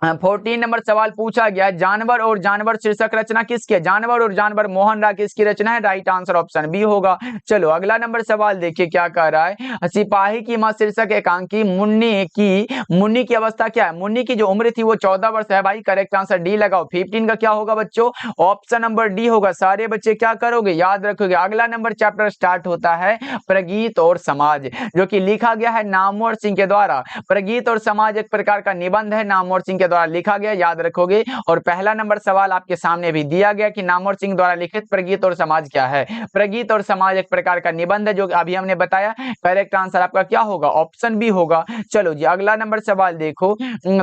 14 नंबर सवाल पूछा गया जानवर और जानवर शीर्षक रचना किसकी है? जानवर और जानवर मोहन राकेश की रचना है। राइट आंसर ऑप्शन बी होगा। चलो अगला नंबर सवाल देखिए क्या कह रहा है। सिपाही की मां शीर्षक एकांकी मुन्नी की अवस्था क्या है? मुन्नी की जो उम्र थी वो 14 वर्ष है भाई। करेक्ट आंसर डी लगाओ। 15 का क्या होगा बच्चों? ऑप्शन नंबर डी होगा। सारे बच्चे क्या करोगे? याद रखोगे। अगला नंबर चैप्टर स्टार्ट होता है प्रगीत और समाज, जो कि लिखा गया है नामवर सिंह के द्वारा। प्रगीत और समाज एक प्रकार का निबंध है, नामवर सिंह के द्वारा लिखा गया। याद रखोगे। और पहला नंबर सवाल आपके सामने भी दिया गया कि नामवर सिंह द्वारा लिखित प्रगीत और समाज क्या है? प्रगीत और समाज एक प्रकार का निबंध है, जो अभी हमने बताया। करेक्ट आंसर आपका क्या होगा? ऑप्शन बी होगा। चलो जी अगला नंबर सवाल देखो।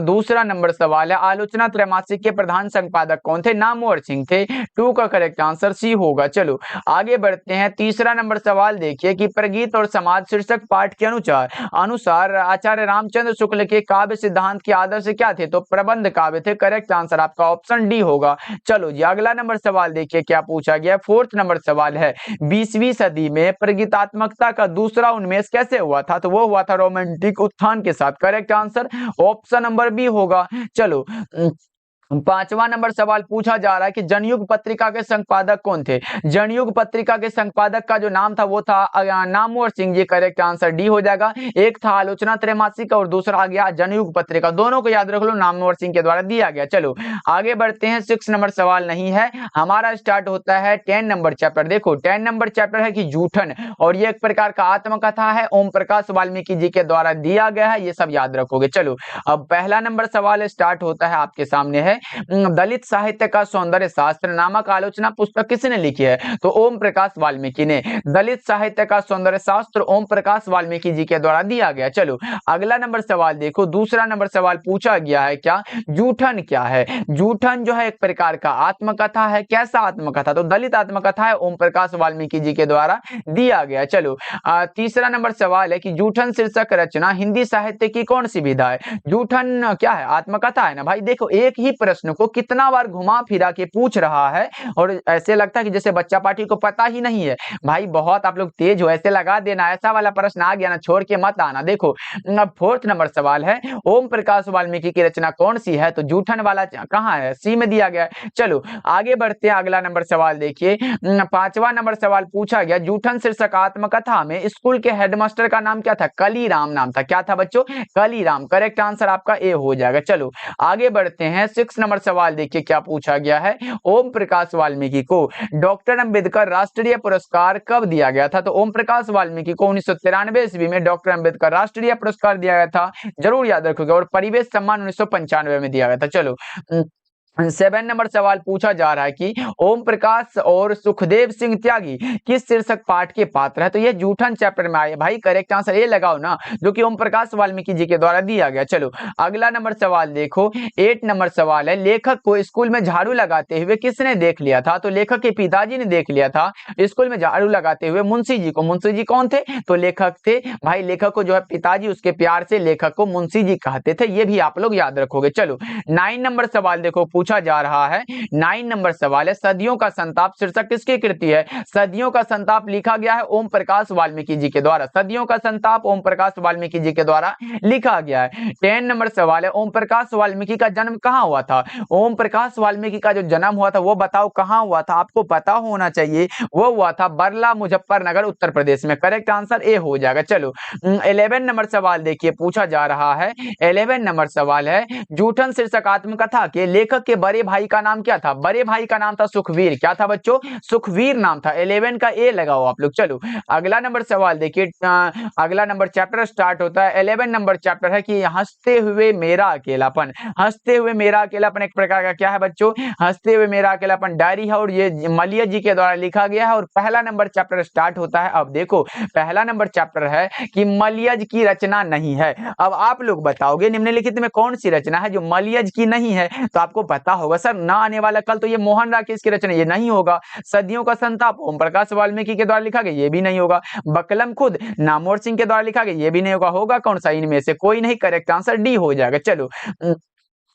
दूसरा नंबर सवाल है आलोचना त्रैमासिक के प्रधान संपादक कौन थे? नामवर सिंह थे। 2 का करेक्ट आंसर सी होगा। चलो आगे बढ़ते हैं। तीसरा नंबर सवाल देखिए कि प्रगीत और समाज शीर्षक पाठ के अनुसार आचार्य रामचंद्र शुक्ल के काव्य सिद्धांत के आदर्श क्या थे? तो प्रबंध काव्य थे। करेक्ट आंसर आपका ऑप्शन डी होगा। चलो जी अगला नंबर सवाल देखिए क्या पूछा गया। फोर्थ नंबर सवाल है 20वीं सदी में प्रगीतात्मकता का दूसरा उन्मेष कैसे हुआ था? तो वो हुआ था रोमांटिक उत्थान के साथ। Correct answer option number B होगा। चलो पांचवा नंबर सवाल पूछा जा रहा है कि जनयुग पत्रिका के संपादक कौन थे? जनयुग पत्रिका के संपादक का जो नाम था वो था Namvar Singh ji. Correct answer D हो जाएगा। एक था आलोचना त्रैमासिक और दूसरा आ गया जनयुग पत्रिका। दोनों को याद रख लो, नामवर सिंह के द्वारा दिया गया। चलो आगे बढ़ते हैं। 6 नंबर सवाल नहीं है हमारा, स्टार्ट होता है 10 नंबर चैप्टर। देखो 10 नंबर चैप्टर है कि जूठन, और ये एक प्रकार का आत्मकथा है, ओम प्रकाश वाल्मीकि जी के द्वारा दिया गया है, ये सब याद रखोगे। चलो अब पहला नंबर सवाल स्टार्ट होता है, आपके सामने है दलित साहित्य का सौंदर्य शास्त्र नामक आलोचना पुस्तक किसने लिखी है? तो ओम प्रकाश वाल्मीकि ने। दलित साहित्य का सौंदर्य शास्त्र ओम प्रकाश वाल्मीकि जी के द्वारा दिया गया। चलो अगला नंबर सवाल देखो। दूसरा नंबर सवाल पूछा गया है क्या, जूठन क्या है? जूठन जो है एक प्रकार का आत्मकथा है। कैसा आत्मकथा? तो दलित आत्मकथा है, ओम प्रकाश वाल्मीकि जी के द्वारा दिया गया। चलो तीसरा नंबर सवाल है कि जूठन शीर्षक रचना हिंदी साहित्य की कौन सी विधा है? जूठन क्या है? आत्मकथा है ना भाई। देखो एक ही प्रश्न को कितना बार घुमा फिरा के पूछ रहा है और ऐसे लगता है कि जैसे बच्चा पार्टी को पता ही नहीं है। भाई बहुत आप लोग तेज हो, ऐसे लगा देना ऐसा वाला प्रश्न आ गया ना, छोड़ के मत आना। देखो अब फोर्थ नंबर सवाल है ओम प्रकाश वाल्मीकि की रचना कौन सी है? तो जूठन वाला कहां है? सी में दिया गया है। चलो आगे बढ़ते हैं। अगला नंबर सवाल देखिए। पांचवा नंबर सवाल पूछा गया जूठन शीर्षक आत्मकथा में स्कूल के हेडमास्टर का नाम क्या था? कलीराम नाम था। क्या था बच्चों? कलीराम। करेक्ट आंसर आपका ए हो जाएगा। चलो आगे बढ़ते हैं। 6 नंबर सवाल देखिए क्या पूछा गया है। ओम प्रकाश वाल्मीकि को डॉक्टर अंबेडकर राष्ट्रीय पुरस्कार कब दिया गया था? तो ओम प्रकाश वाल्मीकि को 1993 ईस्वी में डॉक्टर अंबेडकर राष्ट्रीय पुरस्कार दिया गया था, जरूर याद रखोगे। और परिवेश सम्मान 1995 में दिया गया था। चलो 7 नंबर सवाल पूछा जा रहा है कि ओम प्रकाश और सुखदेव सिंह त्यागी किस शीर्षक पाठ के पात्र है? तो ये जूठन चैप्टर में आए भाई। करेक्ट आंसर ये लगाओ ना, जो कि ओम प्रकाश वाल्मीकि जी के द्वारा दिया गया। चलो अगला नंबर सवाल देखो। 8 नंबर सवाल है लेखक को स्कूल में झाड़ू लगाते हुए किसने देख लिया था? तो लेखक के पिताजी ने देख लिया था स्कूल में झाड़ू लगाते हुए मुंशी जी को। मुंशी जी कौन थे? तो लेखक थे भाई। लेखक को जो है पिताजी उसके प्यार से लेखक को मुंशी जी कहते थे, ये भी आप लोग याद रखोगे। चलो 9 नंबर सवाल देखो पूछा जा रहा है। 9 नंबर सवाल है सदियों का संताप शीर्षक किसकी कृति है? सदियों का संताप लिखा गया है ओम प्रकाश वाल्मीकि जी के द्वारा। सदियों का संताप ओम प्रकाश वाल्मीकि जी के द्वारा लिखा गया है। 10 नंबर सवाल है ओम प्रकाश वाल्मीकि का जन्म कहां हुआ था? ओम प्रकाश वाल्मीकि का जो जन्म हुआ था वो बताओ कहां हुआ था? आपको पता होना चाहिए। वो हुआ था बरला मुजफ्फरनगर उत्तर प्रदेश में। करेक्ट आंसर ए हो जाएगा। चलो 11 नंबर सवाल देखिए पूछा जा रहा है। 11 नंबर सवाल है जूठन शीर्षक आत्मकथा के लेखक के बड़े भाई का नाम क्या था? बड़े भाई का नाम था सुखवीर। क्या था बच्चों? सुखवीर नाम था। 11 का ए लगाओ आप लोग। चलो अगला नंबर सवाल देखिए। अगला नंबर चैप्टर स्टार्ट होता है। 11 नंबर चैप्टर है कि हंसते हुए मेरा अकेलापन। हंसते हुए मेरा अकेलापन एक प्रकार का क्या है बच्चों? हंसते हुए मेरा अकेलापन डायरी है और ये मलिया जी के द्वारा लिखा गया है। और पहला नंबर चैप्टर स्टार्ट होता है। अब देखो पहला नंबर चैप्टर है कि मलियज की रचना नहीं है। अब आप लोग बताओगे निम्नलिखित में कौन सी रचना है जो मलियज की नहीं है? तो आपको पता होगा सर ना आने वाला कल तो ये मोहन राकेश की रचना, ये नहीं होगा। सदियों का संताप ओम प्रकाश वाल्मीकि के द्वारा लिखा गया, ये भी नहीं होगा। बकलम खुद नामवर सिंह के द्वारा लिखा गया, ये भी नहीं होगा। होगा कौन सा? इनमें से कोई नहीं। करेक्ट आंसर डी हो जाएगा। चलो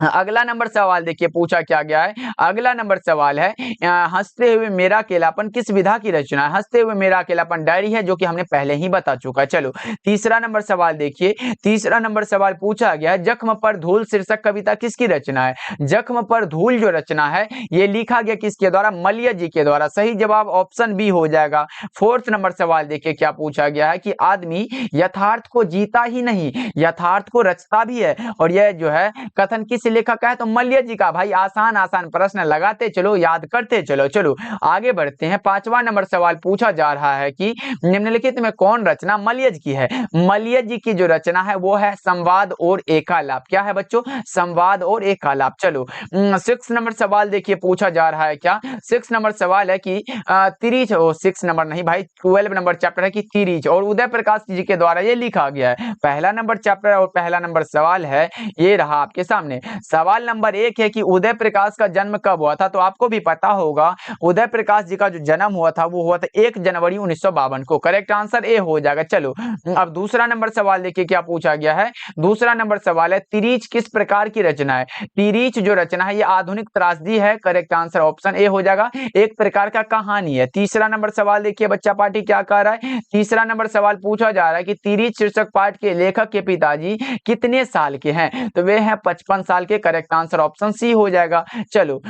अगला नंबर सवाल देखिए पूछा क्या गया है। अगला नंबर सवाल है हंसते हुए मेरा अकेलापन किस विधा की रचना है? हंसते हुए मेरा अकेलापन डायरी है, जो कि हमने पहले ही बता चुका है। चलो तीसरा नंबर सवाल देखिए। तीसरा नंबर सवाल पूछा गया है जख्म पर धूल शीर्षक कविता किसकी रचना है? जख्म पर धूल जो रचना है ये लिखा गया किसके द्वारा? मलिया जी के द्वारा। सही जवाब ऑप्शन बी हो जाएगा। 4th नंबर सवाल देखिए क्या पूछा गया है कि आदमी यथार्थ को जीता ही नहीं यथार्थ को रचता भी है, और यह जो है कथन किस लेखक का है? तो मलिया जी का। भाई आसान आसान प्रश्न लगाते चलो, याद करते चलो। चलो आगे बढ़ते हैं। 5वां नंबर सवाल पूछा जा रहा है कि निम्नलिखित में कौन रचना मलिया जी की है? मलिया जी की जो रचना है वो है संवाद और एकालाप। क्या है बच्चों? संवाद और एकालाप। चलो 6 नंबर सवाल देखिए पूछा जा रहा है क्या? 6 नंबर सवाल है कि तिरीच 6 नंबर नहीं भाई 12 नंबर चैप्टर है कि तिरीच और उदय प्रकाश जी के द्वारा ये लिखा गया है। पहला नंबर चैप्टर और पहला नंबर सवाल है ये रहा आपके सामने। सवाल नंबर 1 है कि उदय प्रकाश का जन्म कब हुआ था। तो आपको भी पता होगा उदय प्रकाश जी का जो जन्म हुआ था वो हुआ था 1 जनवरी 1952 को। करेक्ट आंसर ए हो जाएगा। चलो अब दूसरा नंबर सवाल देखिए क्या पूछा गया है। दूसरा नंबर सवाल है तिरीच किस प्रकार की रचना है। तिरीच जो रचना है ये आधुनिक त्रासदी है। करेक्ट आंसर ऑप्शन ए हो जाएगा, एक प्रकार का कहानी है। तीसरा नंबर सवाल देखिए बच्चा पार्टी क्या कह रहा है। तीसरा नंबर सवाल पूछा जा रहा है कि तिरीच शीर्षक पाठ के लेखक के पिताजी कितने साल के हैं। तो वे हैं 55 साल के। करेक्ट आंसर ऑप्शन सी हो जाएगा। चलो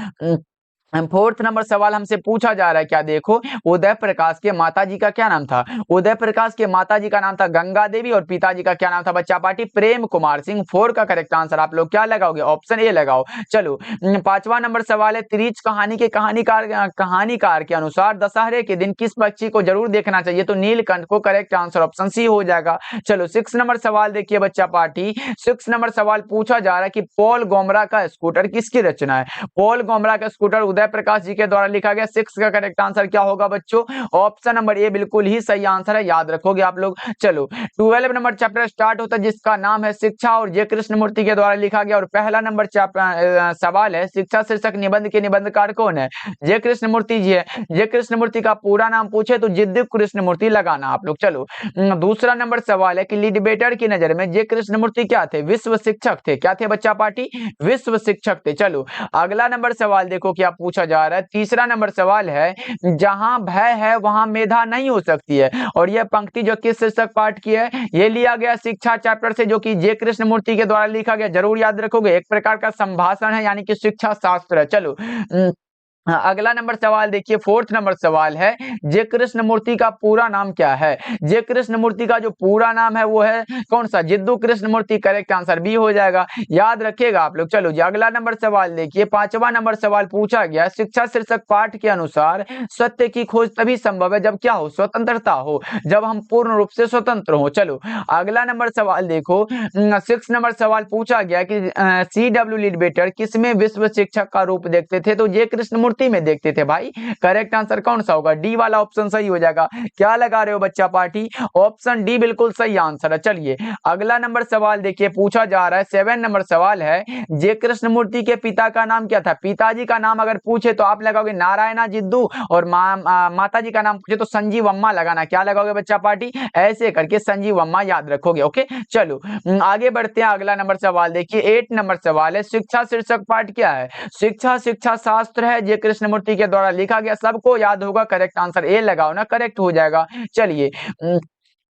फोर्थ नंबर सवाल हमसे पूछा जा रहा है क्या, देखो उदय प्रकाश के माताजी का क्या नाम था। उदय प्रकाश के माताजी का नाम था गंगा देवी और पिताजी का क्या नाम था बच्चा पार्टी, प्रेम कुमार सिंह। 4 का करेक्ट आंसर आप लोग क्या लगाओगे, ऑप्शन ए लगाओ। चलो पांचवा नंबर सवाल है तिरीच कहानी के कहानीकार के अनुसार दशहरे के दिन किस पक्षी को जरूर देखना चाहिए। तो नीलकंठ को। करेक्ट आंसर ऑप्शन सी हो जाएगा। चलो 6 नंबर सवाल देखिए बच्चा पार्टी। 6 नंबर सवाल पूछा जा रहा है कि पॉल गोमरा का स्कूटर किसकी रचना है। पॉल गोमरा का स्कूटर उदय प्रकाश जी के द्वारा लिखा गया। 6 का करेक्ट आंसर क्या होगा बच्चों, ऑप्शन नंबर ए बिल्कुल ही सही आंसर है, याद रखोगे आप लोग। चलो 12 नंबर चैप्टर स्टार्ट होता है जिसका नाम है शिक्षा और जे कृष्णमूर्ति के द्वारा लिखा गया। और पहला नंबर सवाल है शिक्षा शीर्षक निबंध के निबंधकार कौन है। जे कृष्णमूर्ति जी है। जे कृष्णमूर्ति का पूरा नाम पूछे तो जिद्दू कृष्णमूर्ति लगाना आप लोग। चलो दूसरा नंबर सवाल है कि लीडबेटर की नजर में जे कृष्णमूर्ति क्या थे, विश्व शिक्षक थे। क्या थे बच्चा पार्टी, विश्व शिक्षक थे। चलो अगला नंबर सवाल देखो क्या पूछा जा रहा है। तीसरा नंबर सवाल है जहां भय है वहां मेधा नहीं हो सकती है। और यह पंक्ति जो किस शीर्षक पाठ की है, ये लिया गया शिक्षा चैप्टर से जो कि जे कृष्णमूर्ति के द्वारा लिखा गया। जरूर याद रखोगे, एक प्रकार का संभाषण है यानी कि शिक्षा शास्त्र है। चलो अगला नंबर सवाल देखिए। 4th नंबर सवाल है जे कृष्णमूर्ति का पूरा नाम क्या है। जे कृष्णमूर्ति का जो पूरा नाम है वो है कौन सा, Jiddu Krishnamurti. Correct answer B हो जाएगा, याद रखिएगा आप लोग। चलो जी अगला नंबर सवाल देखिए। 5वां नंबर सवाल पूछा गया शिक्षा शीर्षक पाठ के अनुसार सत्य की खोज तभी संभव है जब क्या हो, स्वतंत्रता हो, जब हम पूर्ण रूप से स्वतंत्र हो। चलो अगला नंबर सवाल देखो। 6 नंबर सवाल पूछा गया कि CW लीडबेटर किसमें विश्व शिक्षक का रूप देखते थे। तो जे कृष्णमूर्ति में देखते थे भाई। करेक्ट आंसर कौन सा होगा, डी वाला ऑप्शन सही हो जाएगा। क्या लगा रहे हो बच्चा पार्टी, ऑप्शन डी बिल्कुल सही आंसर है। चलिए अगला नंबर सवाल देखिए पूछा जा रहा है। 7 नंबर सवाल है जे कृष्णमूर्ति के पिता का नाम क्या था। पिताजी का नाम अगर पूछे तो आप लगाओगे नारायणा जिद्दू और माताजी का नाम पूछे तो संजीव अम्मा लगाना। क्या लगाओगे बच्चा पार्टी, ऐसे करके संजीव अम्मा याद रखोगे। ओके चलो आगे बढ़ते हैं। अगला नंबर सवाल देखिए। 8 नंबर सवाल है शिक्षा शीर्षक पाठ क्या है। शिक्षा शास्त्र है, जे कृष्णमूर्ति के द्वारा लिखा गया। सबको याद होगा, करेक्ट आंसर ए लगाओ ना, करेक्ट हो जाएगा। चलिए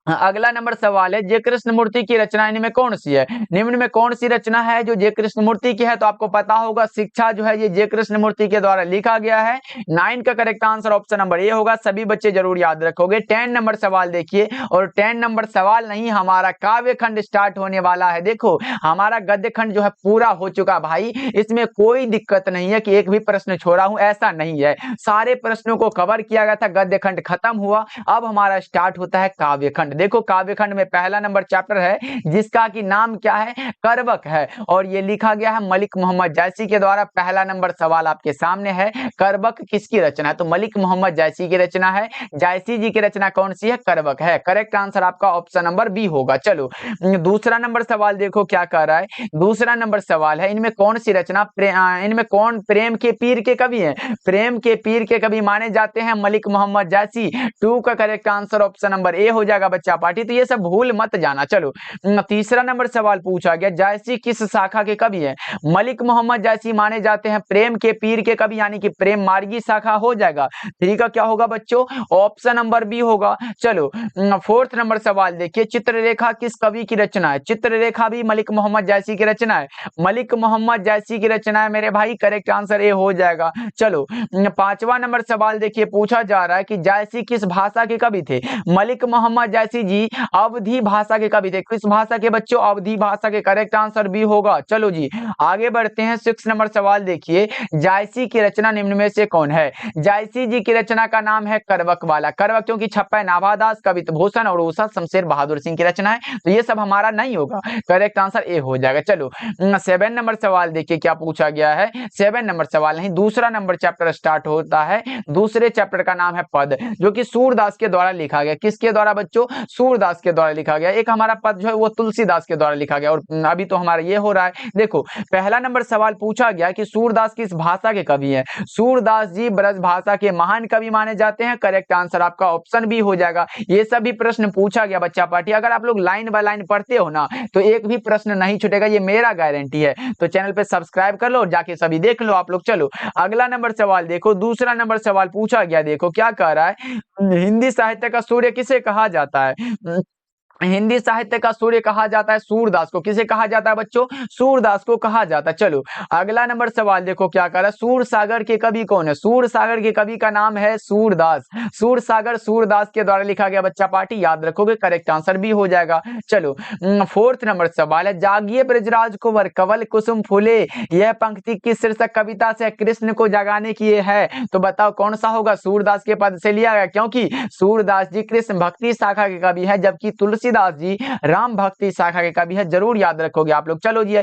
अगला नंबर सवाल है जे कृष्णमूर्ति की रचना इनमें कौन सी है। निम्न में कौन सी रचना है जो जे कृष्णमूर्ति की है। तो आपको पता होगा शिक्षा जो है ये जे कृष्णमूर्ति के द्वारा लिखा गया है। 9 का correct answer option number A होगा। सभी बच्चे जरूर याद रखोगे। 10 नंबर सवाल देखिए। और 10 नंबर सवाल नहीं, हमारा काव्य खंड स्टार्ट होने वाला है। देखो हमारा गद्य खंड जो है पूरा हो चुका भाई, इसमें कोई दिक्कत नहीं है कि एक भी प्रश्न छोड़ा हूं, ऐसा नहीं है। सारे प्रश्नों को कवर किया गया था। गद्य खंड खत्म हुआ, अब हमारा स्टार्ट होता है काव्य खंड। देखो काव्य खंड में पहला नंबर चैप्टर है जिसका कि नाम क्या है, करवक है। और ये लिखा गया है मलिक मोहम्मद जायसी के द्वारा। पहला नंबर सवाल आपके सामने है, करवक किसकी रचना है। तो मलिक मोहम्मद जायसी की रचना है। जायसी जी की रचना कौन सी है, करवक है। करेक्ट आंसर आपका ऑप्शन नंबर बी होगा। चलो दूसरा नंबर सवाल देखो क्या कह रहा है। दूसरा नंबर सवाल है इनमें कौन सी रचना इनमें कौन प्रेम के पीर के कवि हैं। प्रेम के पीर के कवि माने जाते हैं मलिक मोहम्मद जायसी। 2 का correct answer option number A हो जाएगा बच्चा पार्टी। तो ये सब भूल मत जाना। चलो तीसरा नंबर सवाल पूछा गया जायसी किस शाखा के कवि हैं। मलिक मोहम्मद जायसी माने जाते हैं प्रेम के पीर के कवि यानी कि प्रेम मार्गी शाखा हो जाएगा। 3 का क्या होगा बच्चों, ऑप्शन नंबर बी होगा। चलो 4th नंबर सवाल देखिए। चित्ररेखा किस कवि की रचना है। चित्ररेखा भी मलिक मोहम्मद जायसी की रचना है। मलिक मोहम्मद जायसी की रचना है मेरे भाई। करेक्ट आंसर ए हो जाएगा। चलो 5वां नंबर सवाल देखिए पूछा जा रहा है कि जायसी किस भाषा के कवि थे। मलिक मोहम्मद जायसी जी अवधी भाषा के कवि थे। किस भाषा के बच्चों, अवधी भाषा के। करेक्ट आंसर बी होगा। चलो जी आगे बढ़ते हैं। 6 नंबर सवाल देखिए। जायसी की रचना निम्न में से कौन है। जायसी जी की रचना का नाम है करवक वाला। करवक क्योंकि छप्पा नाभादास, कवित भूषण और उषा शमशेर बहादुर सिंह की रचना है। तो ये सब हमारा नहीं होगा, करेक्ट आंसर ए हो जाएगा। चलो 7 नंबर सवाल देखिए क्या पूछा गया है। 7 नंबर सवाल नहीं, दूसरा नंबर चैप्टर स्टार्ट होता है। दूसरे चैप्टर का नाम है पद, जो कि सूरदास के द्वारा लिखा गया। किसके द्वारा बच्चों, सूरदास के द्वारा लिखा गया, एक हमारा पद जो है वो तुलसीदास के द्वारा लिखा गया। और अभी तो हमारा ये हो रहा है, देखो पहला नंबर सवाल पूछा गया कि सूरदास किस भाषा के कवि हैं। सूरदास जी ब्रज भाषा के महान कवि माने जाते हैं। करेक्ट आंसर आपका ऑप्शन बी हो जाएगा। ये सभी प्रश्न पूछा गया बच्चा पार्टी, अगर आप लोग लाइन बाय लाइन पढ़ते हो ना तो एक भी प्रश्न नहीं छूटेगा, ये मेरा गारंटी है। तो चैनल पे सब्सक्राइब कर लो और जाके सभी देख लो आप लोग। चलो अगला नंबर सवाल देखो, दूसरा नंबर सवाल पूछा गया, देखो क्या कह रहा है, हिंदी साहित्य का सूर्य किसे कहा जाता है। हिंदी साहित्य का सूर्य कहा जाता है सूरदास को। किसे कहा जाता है बच्चों, सूरदास को कहा जाता है। चलो अगला नंबर सवाल देखो क्या कह रहा है, सूर सागर के कवि कौन है। सूर सागर के कवि का नाम है सूरदास। सूर सागर सूरदास के द्वारा लिखा गया बच्चा पार्टी, याद रखोगे, करेक्ट आंसर भी हो जाएगा। चलो फोर्थ नंबर सवाल है, जागिए ब्रजराज कुंवर कवल कुसुम फूले, यह पंक्ति किस शीर्षक कविता से कृष्ण को जगाने की है। तो बताओ कौन सा होगा, सूरदास के पद से लिया गया, क्योंकि सूरदास जी कृष्ण भक्ति शाखा के कवि है, जबकि तुलसीदास जी राम भक्ति शाखा के कवि है। जरूर याद रखोगे आप लोग। चलो जी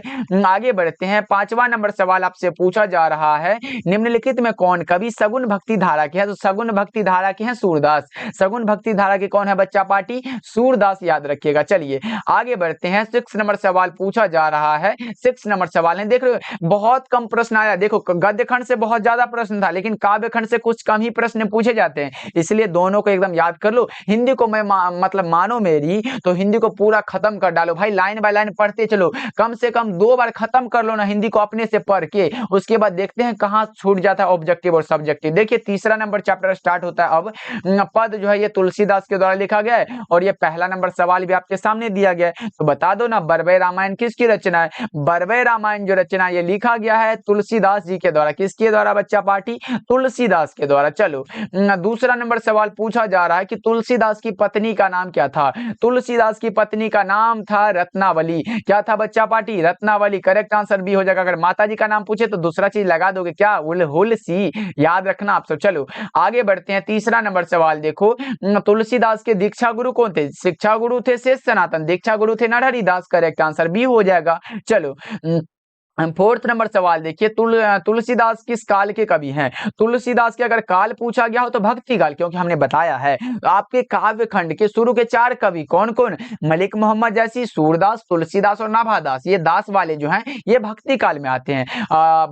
आगे बढ़ते हैं, पांचवा नंबर सवाल आपसे पूछा जा रहा है, निम्नलिखित में कौन कवि सगुन भक्ति धारा के है। तो सगुन भक्ति धारा के हैं सूरदास। सगुन भक्ति धारा के कौन है बच्चा पार्टी, सूरदास, याद रखिएगा। चलिए आगे बढ़ते हैं, 6 नंबर सवाल पूछा जा रहा है। 6 नंबर सवाल है, देख रहे हो बहुत कम प्रश्न आया। देखो गद्य खंड से बहुत ज्यादा प्रश्न था, लेकिन काव्य खंड से कुछ कम ही प्रश्न पूछे जाते हैं, इसलिए दोनों को एकदम याद कर लो। हिंदी को मैं मतलब मानो मेरी तो हिंदी को पूरा खत्म कर डालो भाई, लाइन बाय लाइन पढ़ते चलो, कम से कम 2 बार खत्म कर लो ना हिंदी को अपने से पढ़ के, उसके बाद देखते हैं कहां छूट जाता है ऑब्जेक्टिव और सब्जेक्टिव। देखिए तीसरा नंबर चैप्टर स्टार्ट होता है अब। पद जो है ये तुलसीदास के द्वारा लिखा गया है और ये पहला नंबर सवाल भी आपके सामने दिया गया है। तो बता दो ना, बरबय रामायण किसकी रचना है। बरबय रामायण जो रचना ये लिखा गया है तुलसीदास जी के द्वारा। किसके द्वारा बच्चा पार्टी, तुलसीदास के द्वारा। चलो दूसरा नंबर सवाल पूछा जा रहा है कि तुलसीदास की पत्नी का नाम क्या था। तुलसीदास की पत्नी का नाम था रत्नावली। क्या था बच्चा पार्टी, रत्नावली। करेक्ट आंसर भी हो जाएगा। अगर माता जी का नाम पूछे तो दूसरा चीज लगा दोगे, क्या, हुलसी, याद रखना आप सब। चलो आगे बढ़ते हैं, तीसरा नंबर सवाल देखो, तुलसीदास के दीक्षा गुरु कौन थे। शिक्षा गुरु थे शेष सनातन, दीक्षा गुरु थे नरहरि दास। करेक्ट आंसर भी हो जाएगा। चलो फोर्थ नंबर सवाल देखिए, तुलसीदास किस काल के कवि हैं। तुलसीदास के अगर काल पूछा गया हो तो भक्ति काल, क्योंकि हमने बताया है आपके काव्य खंड के शुरू के 4 कवि कौन कौन, मलिक मोहम्मद जैसी, सूरदास, तुलसीदास और नाभादास। ये दास वाले जो हैं ये भक्ति काल में आते हैं।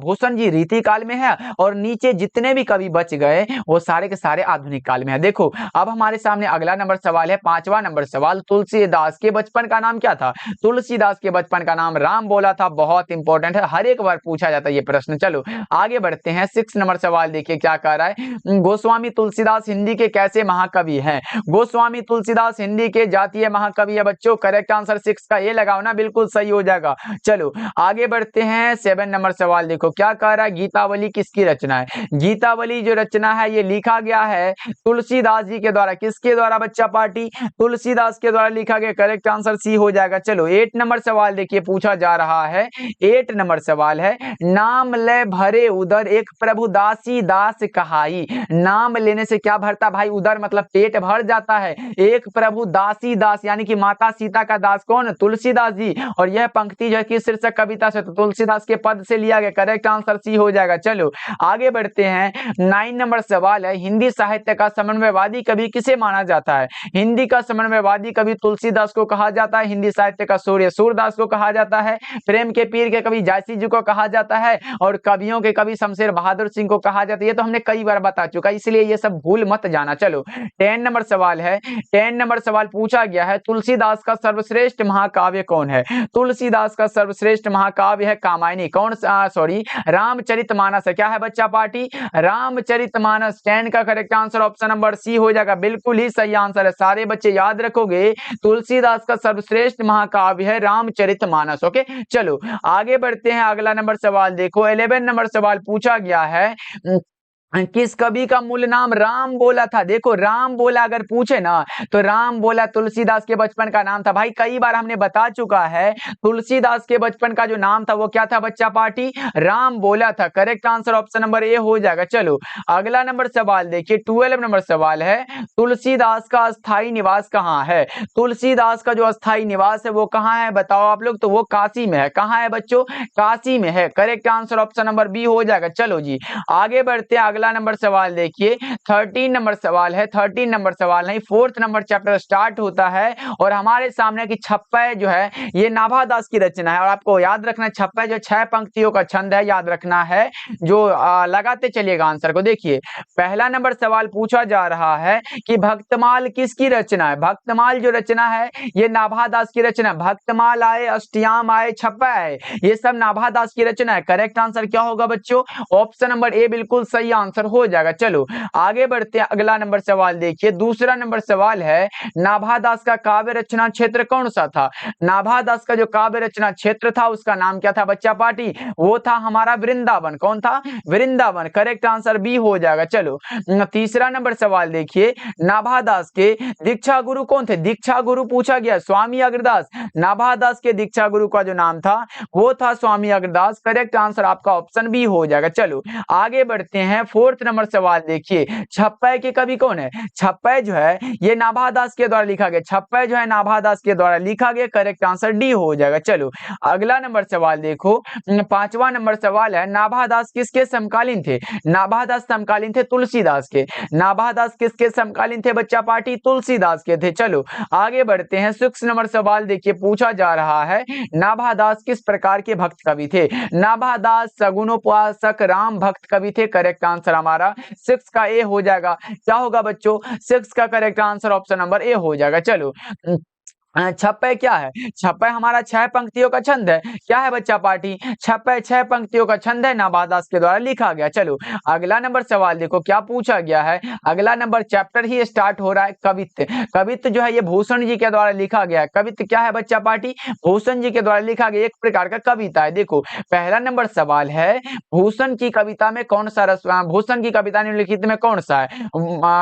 भूषण जी रीति काल में है और नीचे जितने भी कवि बच गए वो सारे के सारे आधुनिक काल में है। देखो अब हमारे सामने अगला नंबर सवाल है, 5वां नंबर सवाल, तुलसीदास के बचपन का नाम क्या था। तुलसीदास के बचपन का नाम राम बोला था। बहुत इंपॉर्टेंट है, हर एक बार पूछा जाता है ये प्रश्न। चलो आगे बढ़ते हैं, 6 नंबर सवाल देखिए क्या कह रहा है, गोस्वामी तुलसीदास हिंदी के कैसे महाकवि हैं। गोस्वामी तुलसीदास हिंदी के जातीय महाकवि है बच्चों। करेक्ट आंसर 6 का ये लगाओ ना, बिल्कुल सही हो जाएगा। चलो आगे बढ़ते हैं, 7 नंबर सवाल देखो क्या कह रहा है, गीतावली किसकी रचना है। गीतावली जो रचना है ये लिखा गया है तुलसीदास जी के द्वारा। किसके द्वारा बच्चा पार्टी, तुलसीदास के द्वारा लिखा गया। करेक्ट आंसर सी हो जाएगा। चलो 8 नंबर सवाल देखिए पूछा जा रहा है, 8 नंबर सवाल है, नाम ले भरे उदर एक प्रभु दासी दास कहाई। नाम लेने से क्या भरता भाई, उदर मतलब पेट भर जाता है। एक प्रभु दासी दास यानी कि माता सीता का दास कौन, तुलसीदास जी। और यह पंक्ति जो है किस शीर्षक कविता से, तो तुलसीदास के पद से लिया गया। करेक्ट आंसर सी हो जाएगा। चलो आगे बढ़ते हैं, 9 नंबर सवाल है, हिंदी साहित्य का समन्वयवादी कवि किसे माना जाता है। हिंदी का समन्वयवादी कवि तुलसीदास को कहा जाता है। हिंदी साहित्य का सूर्य सूरदास को कहा जाता है। प्रेम के पीर के कवि जायसी जी को कहा जाता है और कवियों के कवि शमशेर बहादुर सिंह को कहा जाता है। ये तो हमने कई बार बता चुका, इसलिए ये सब भूल मत जाना। चलो 10 नंबर सवाल है, 10 नंबर सवाल पूछा गया है, तुलसीदास का सर्वश्रेष्ठ महाकाव्य कौन है। तुलसीदास का सर्वश्रेष्ठ महाकाव्य है कामायनी। कौन सॉरी रामचरितमानस है। क्या है बच्चा पार्टी, रामचरितमानस। 10 का correct answer option number C हो जाएगा। बिल्कुल ही सही आंसर है, सारे बच्चे याद रखोगे। तुलसीदास का सर्वश्रेष्ठ महाकाव्य है रामचरितमानस। ओके चलो आगे बढ़ते हैं, अगला नंबर सवाल देखो, 11 नंबर सवाल पूछा गया है, किस कवि का मूल नाम राम बोला था। देखो राम बोला अगर पूछे ना तो राम बोला तुलसीदास के बचपन का नाम था। भाई कई बार हमने बता चुका है तुलसीदास के बचपन का जो नाम था वो क्या था बच्चा पार्टी, राम बोला था। Correct answer option number A हो जाएगा। चलो अगला नंबर सवाल देखिए, 12 नंबर सवाल है, तुलसीदास का अस्थाई निवास कहाँ है। तुलसीदास का जो अस्थाई निवास है वो कहाँ है बताओ आप लोग, तो वो काशी में है। कहाँ है बच्चों, काशी में है। Correct answer option number B हो जाएगा। चलो जी आगे बढ़ते हैं, अगला नंबर सवाल देखिए, 13 नंबर सवाल है, 13 नंबर सवाल नहीं, 4th नंबर चैप्टर स्टार्ट होता है और हमारे सामने की छप्पय जो है ये नाभा दास की रचना है। और आपको याद रखना है छप्पय जो 6 पंक्तियों का छंद है, याद रखना है। जो लगाते चलिएगा आंसर को। देखिए पहला नंबर सवाल पूछा जा रहा है कि भक्तमाल किसकी रचना है। भक्तमाल जो रचना है ये नाभा दास की रचना। भक्तमाल आए, अष्टयाम आए, छप्पय आए, ये सब नाभा दास की रचना है। करेक्ट आंसर क्या होगा बच्चों? ऑप्शन नंबर ए बिल्कुल सही आंसर हो जाएगा। चलो आगे बढ़ते हैं, अगला नंबर सवाल देखिए। दूसरा नंबर सवाल है, नाभा दास का काव्य रचना क्षेत्र कौन सा था? नाभा दास का जो काव्य रचना क्षेत्र था उसका नाम क्या था बच्चा पार्टी? वो था हमारा वृंदावन। कौन था? वृंदावन। करेक्ट आंसर बी हो जाएगा। चलो तीसरा नंबर सवाल देखिए, नाभा दास के दीक्षा गुरु कौन थे? दीक्षा गुरु पूछा गया, स्वामी अग्रदास। नाभा दास के दीक्षा गुरु का जो नाम था वो था स्वामी अग्रदास। करेक्ट आंसर आपका ऑप्शन बी हो जाएगा। चलो आगे बढ़ते हैं, 4th नंबर सवाल देखिए, छप्पय के कवि कौन है? छप्पय जो है ये नाभा दास के द्वारा लिखा गया। छप्पय जो है नाभा दास के द्वारा लिखा गया। करेक्ट आंसर डी हो जाएगा। चलो अगला नंबर सवाल देखो, 5वां नंबर सवाल है, नाभा दास किसके समकालीन थे? नाभा दास समकालीन थे तुलसीदास के। नाभा दास किसके समकालीन थे बच्चा पार्टी? तुलसीदास के थे। चलो आगे बढ़ते हैं, 6 नंबर सवाल देखिए, पूछा जा रहा है नाभा दास किस प्रकार के भक्त कवि थे? नाभा दास सगुणोपासक राम भक्त कवि थे। करेक्ट आंसर हमारा 6 का ए हो जाएगा। क्या होगा बच्चों? 6 का correct answer option number A हो जाएगा। चलो छप्पय क्या है? छप्पय हमारा 6 पंक्तियों का छंद है। क्या है बच्चा पार्टी? छप्पय 6 पंक्तियों का छंद है, नाभा दास के द्वारा लिखा गया। चलो अगला नंबर सवाल देखो क्या पूछा गया है। अगला नंबर चैप्टर ही स्टार्ट हो रहा है, कवित्त। कवित्त जो है ये भूषण जी के द्वारा लिखा गया है। कवित्त क्या है बच्चा पार्टी? भूषण जी के द्वारा लिखा गया एक प्रकार का कविता है। देखो पहला नंबर सवाल है, भूषण की कविता में कौन सा रस, भूषण की कविता निम्नलिखित में कौन सा है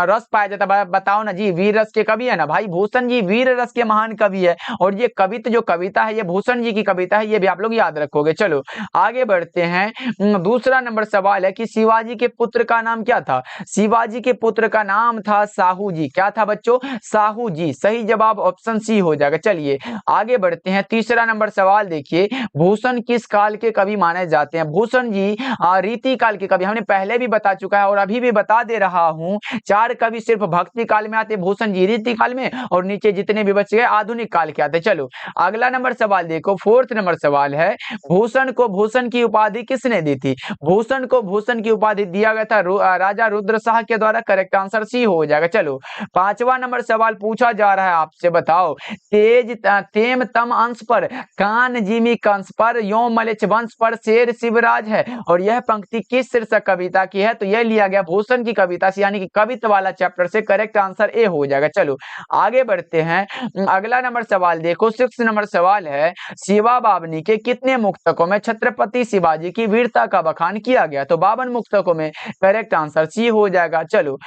रस पाया जाता है? बताओ ना जी। वीर रस के कवि है ना भाई, भूषण जी वीर रस के महान कवि है। और ये कविता जो कविता है ये भूषण जी की कविता है, ये भी आप लोग याद रखोगे। चलो आगे बढ़ते हैं, दूसरा नंबर सवाल है कि शिवाजी के पुत्र का नाम क्या था? शिवाजी के पुत्र का नाम था साहू जी। क्या था बच्चों? साहू जी। सही जवाब ऑप्शन सी हो जाएगा। चलिए आगे बढ़ते हैं, तीसरा नंबर सवाल देखिए, भूषण किस काल के कवि माने जाते हैं? भूषण जी रीति काल के कवि। हमने पहले भी बता चुका है और अभी भी बता दे रहा हूं, 4 कवि सिर्फ भक्ति काल में आते, भूषण जी रीति काल में, और नीचे जितने भी बच गए आधुनिक काल के आते। चलो अगला नंबर सवाल देखो, 4th नंबर सवाल है, भूषण को भूषण की उपाधि किसने दी थी? भूषण को भूषण की उपाधि दिया गया था राजा रुद्र शाह के द्वारा। करेक्ट आंसर सी हो जाएगा। चलो 5वां नंबर सवाल पूछा जा रहा है आपसे, बताओ तेज तेम तम अंश पर कान जिमी कंस पर यो मलिच वंश पर शेर शिवराज है। और यह पंक्ति किस शीर्षक कविता की है? तो यह लिया गया भूषण की कविता से, यानी कि कवित्व वाला चैप्टर से। करेक्ट आंसर ए हो जाएगा। चलो आगे बढ़ते हैं, अगला नंबर सवाल देखो, 6 नंबर सवाल है, शिवा बावनी के कितने मुक्तकों में छत्रपति शिवाजी की वीरता का बखान किया गया? तो 52 मुक्तकों में। करेक्ट आंसर सी हो जाएगा। चलो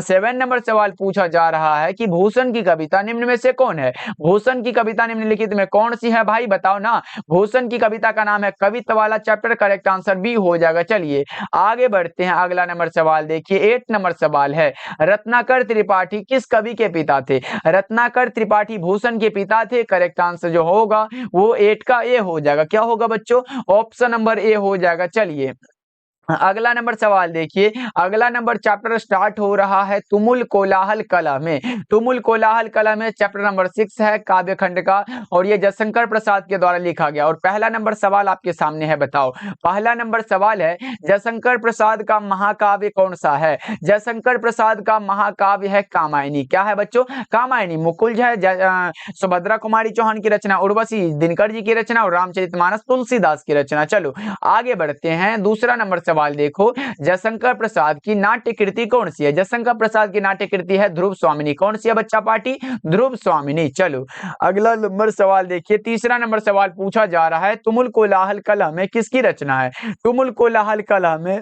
7 नंबर सवाल पूछा जा रहा है कि भूषण की कविता निम्न में से कौन है? भूषण की कविता निम्नलिखित में कौन सी है भाई? बताओ ना। भूषण की कविता का नाम है कवित्व वाला चैप्टर। करेक्ट आंसर बी हो जाएगा। चलिए आगे बढ़ते हैं, अगला नंबर सवाल देखिए, 8 नंबर सवाल है, रत्नाकर त्रिपाठी किस कवि के पिता थे? रत्नाकर त्रिपाठी भूषण के पिता थे। करेक्ट आंसर जो होगा वो 8 का ए हो जाएगा। क्या होगा बच्चों? ऑप्शन नंबर ए हो जाएगा। चलिए अगला नंबर सवाल देखिए, अगला नंबर चैप्टर स्टार्ट हो रहा है तुमुल कोलाहल कला में। तुमुल कोलाहल कला में चैप्टर नंबर 6 है काव्य खंड का, और ये जयशंकर प्रसाद के द्वारा लिखा गया। और पहला नंबर सवाल आपके सामने है, बताओ। पहला नंबर सवाल है, जयशंकर प्रसाद का महाकाव्य कौन सा है? जयशंकर प्रसाद का महाकाव्य है कामायनी। क्या है बच्चों? कामायनी। मुकुल है सुभद्रा कुमारी चौहान की रचना, उर्वशी दिनकर जी की रचना, और रामचरितमानस तुलसीदास की रचना। चलो आगे बढ़ते हैं, दूसरा नंबर सवाल देखो, जयशंकर प्रसाद की नाट्य कृति कौन सी है? जयशंकर प्रसाद की नाट्य कृति है ध्रुव स्वामिनी। कौन सी है बच्चा पार्टी? ध्रुव स्वामिनी। चलो अगला नंबर सवाल देखिए, तीसरा नंबर सवाल पूछा जा रहा है, तुमुल कोलाहल कला में किसकी रचना है? तुमुल कोलाहल कला में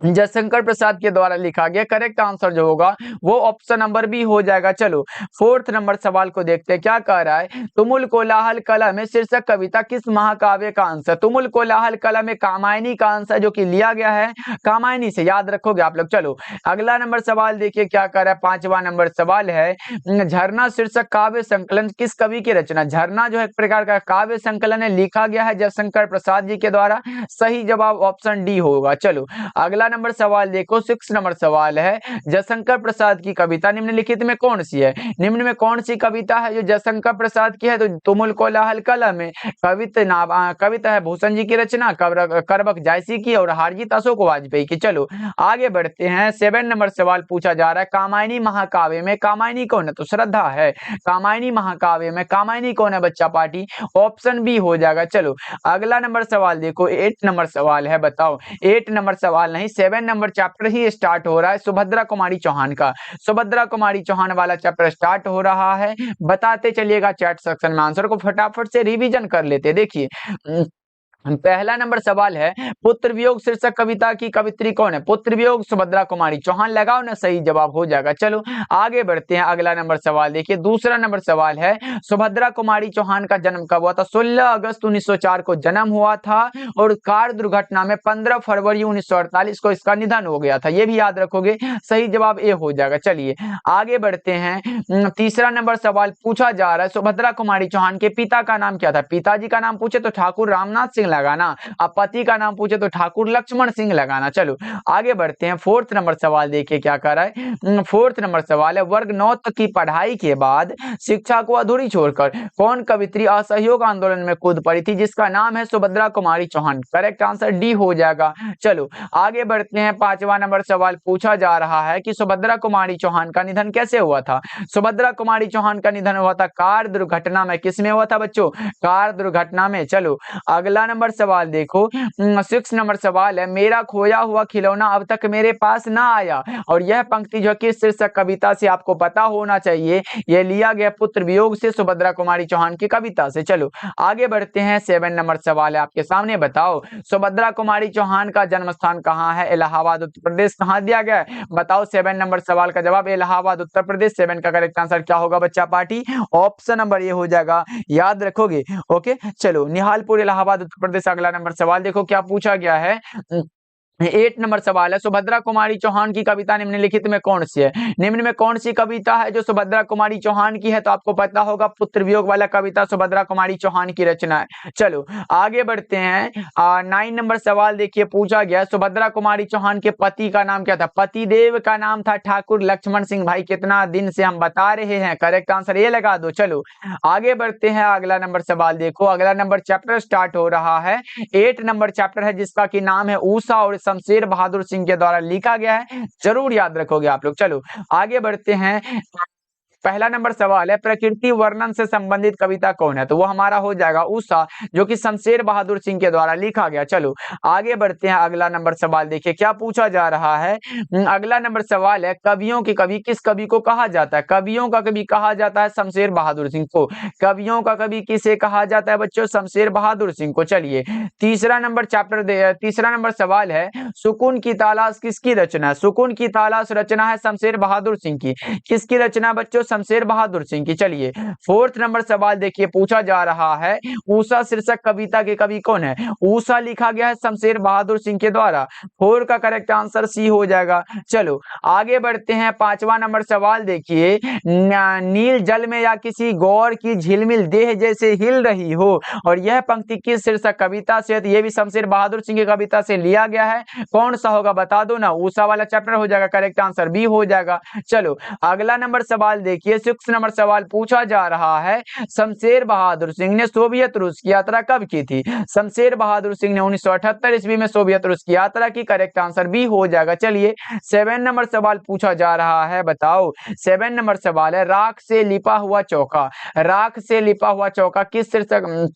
जयशंकर प्रसाद के द्वारा लिखा गया। करेक्ट आंसर जो होगा वो ऑप्शन नंबर बी हो जाएगा। चलो 4th नंबर सवाल को देखते हैं, क्या कह रहा है, तुमुल कोलाहल कला में शीर्षक कविता किस महाकाव्य का अंश है? तुमुल कोलाहल कला में कामायनी का अंश है, जो कि लिया गया है कामायनी से। याद रखोगे आप लोग। चलो अगला नंबर सवाल देखिए, क्या कह रहा है, 5वां नंबर सवाल है, झरना शीर्षक काव्य संकलन किस कवि की रचना? झरना जो है एक प्रकार का काव्य संकलन है, लिखा गया है जयशंकर प्रसाद जी के द्वारा। सही जवाब ऑप्शन डी होगा। चलो अगला अगला नंबर सवाल देखो, 6 नंबर सवाल है, जयशंकर प्रसाद की कविता निम्नलिखित में कौन सी है? निम्न में कौन सी कविता है जो जयशंकर प्रसाद की है? तो तुमुल कोलाहल कलम में कविता है भूषण जी की रचना, करबक जायसी की और हारजीत अशोक वाजपेयी की। चलो आगे बढ़ते हैं। 7 नंबर सवाल पूछा जा रहा है, कामायनी महाकाव्य में कामायनी कौन है? तो श्रद्धा है। कामायनी महाकाव्य में कामायनी कौन है बच्चा पार्टी? ऑप्शन बी हो जाएगा। चलो अगला नंबर सवाल देखो, 8 नंबर सवाल है, बताओ 8 नंबर सवाल नहीं, 7 नंबर चैप्टर ही स्टार्ट हो रहा है सुभद्रा कुमारी चौहान का। सुभद्रा कुमारी चौहान वाला चैप्टर स्टार्ट हो रहा है, बताते चलिएगा चैट सेक्शन में आंसर को, फटाफट से रिवीजन कर लेते। देखिए पहला नंबर सवाल है, पुत्र वियोग शीर्षक कविता की कवित्री कौन है? पुत्र वियोग सुभद्रा कुमारी चौहान, लगाओ ना, सही जवाब हो जाएगा। चलो आगे बढ़ते हैं। अगला नंबर सवाल देखिए, दूसरा नंबर सवाल है, सुभद्रा कुमारी चौहान का जन्म कब हुआ था? 16 अगस्त 1904 को जन्म हुआ था और कार दुर्घटना में 15 फरवरी 1948 को इसका निधन हो गया था। ये भी याद रखोगे, सही जवाब ए हो जाएगा। चलिए आगे बढ़ते हैं। तीसरा नंबर सवाल पूछा जा रहा है, सुभद्रा कुमारी चौहान के पिता का नाम क्या था? पिताजी का नाम पूछे तो ठाकुर रामनाथ सिंह लगाना, अब पति का नाम पूछे तो ठाकुर लक्ष्मण सिंह लगाना। चलो आगे बढ़ते हैं। 4th नंबर सवाल देखिए क्या कर रहा है। 4th नंबर सवाल है, वर्ग 9 तक की पढ़ाई के बाद शिक्षा को अधूरी छोड़कर कौन कवित्री असहयोग आंदोलन में कूद पड़ी थी जिसका नाम है Subhadra Kumari Chauhan? Correct answer D हो जाएगा। चलो आगे बढ़ते हैं। 5वां नंबर सवाल पूछा जा रहा है कि सुभद्रा कुमारी चौहान का निधन कैसे हुआ था? सुभद्रा कुमारी चौहान का निधन हुआ था कार दुर्घटना में। किसमें हुआ था बच्चों? कार दुर्घटना में। चलो अगला नंबर सवाल देखो, 6 नंबर सवाल है, मेरा खोया हुआ खिलौना अब तक मेरे पास ना आया, और यह पंक्ति जो किस शीर्षक कविता से आपको पता होना चाहिए, यह लिया गया पुत्र वियोग से सुभद्रा कुमारी चौहान की कविता से। चलो आगे बढ़ते हैं। 7 नंबर सवाल है आपके सामने, बताओ सुभद्रा कुमारी चौहान का जन्म स्थान कहाँ है? इलाहाबाद उत्तर प्रदेश। कहाँ दिया गया है? बताओ 7 नंबर सवाल का जवाब इलाहाबाद उत्तर प्रदेश। 7 का करेक्ट आंसर क्या होगा बच्चा पार्टी? ऑप्शन नंबर ये हो जाएगा, याद रखोगे। ओके चलो, निहालपुर इलाहाबाद उत्तर प्रदेश। अगला नंबर सवाल देखो क्या पूछा गया है। 8 नंबर सवाल है, सुभद्रा कुमारी चौहान की कविता निम्नलिखित में कौन सी है? निम्न में कौन सी कविता है जो सुभद्रा कुमारी चौहान की है? तो आपको पता होगा पुत्र वियोग वाला कविता सुभद्रा कुमारी चौहान की रचना है। चलो आगे बढ़ते हैं। 9 नंबर सवाल देखिए पूछा गया, सुभद्रा कुमारी चौहान के पति का नाम क्या था? पति देव का नाम था ठाकुर लक्ष्मण सिंह। भाई कितना दिन से हम बता रहे हैं, करेक्ट आंसर ये लगा दो। चलो आगे बढ़ते हैं। अगला नंबर सवाल देखो, अगला नंबर चैप्टर स्टार्ट हो रहा है। 8 नंबर चैप्टर है जिसका की नाम है ऊषा और शमशेर बहादुर सिंह के द्वारा लिखा गया है, जरूर याद रखोगे आप लोग। चलो आगे बढ़ते हैं। पहला नंबर सवाल है, प्रकृति वर्णन से संबंधित कविता कौन है? तो वो हमारा हो जाएगा उषा, जो कि शमशेर बहादुर सिंह के द्वारा लिखा गया। चलो आगे बढ़ते हैं। अगला नंबर सवाल देखिए क्या पूछा जा रहा है। अगला नंबर सवाल है, कवियों के कवि किस कवि को कहा जाता है? कवियों का कवि कहा जाता है शमशेर बहादुर सिंह को। कवियों का कवि किसे कहा जाता है बच्चों? शमशेर बहादुर सिंह को। चलिए तीसरा नंबर सवाल है, सुकून की तलाश किसकी रचना है? सुकून की तलाश रचना है शमशेर बहादुर सिंह की। किसकी रचना बच्चों? शमशेर बहादुर सिंह की। चलिए 4th नंबर सवाल देखिए पूछा जा रहा है, ऊषा शीर्षक कविता के कवि कौन है? ऊषा लिखा गया है शमशेर बहादुर सिंह के द्वारा। 4 का करेक्ट आंसर सी हो जाएगा। चलो आगे बढ़ते हैं। 5वां नंबर सवाल देखिए, नील जल में या किसी गौर की झिलमिल देह जैसे हिल रही हो, और यह पंक्ति किस शीर्षक कविता से? ये भी शमशेर बहादुर सिंह की कविता से लिया गया है। कौन सा होगा बता दो ना, ऊषा वाला चैप्टर हो जाएगा, करेक्ट आंसर बी हो जाएगा। चलो अगला नंबर सवाल देखिए, 6 नंबर सवाल पूछा जा रहा है, शमशेर बहादुर सिंह ने सोवियत रूस की यात्रा कब की थी? शमशेर बहादुर सिंह ने 1978 ईस्वी में सोवियत रूस की यात्रा की, करेक्ट आंसर बी हो जाएगा। चलिए 7 नंबर सवाल पूछा जा रहा है, बताओ 7 नंबर सवाल है, राख से लिपा हुआ चौका। राख से लिपा हुआ चौका किस शीर्षक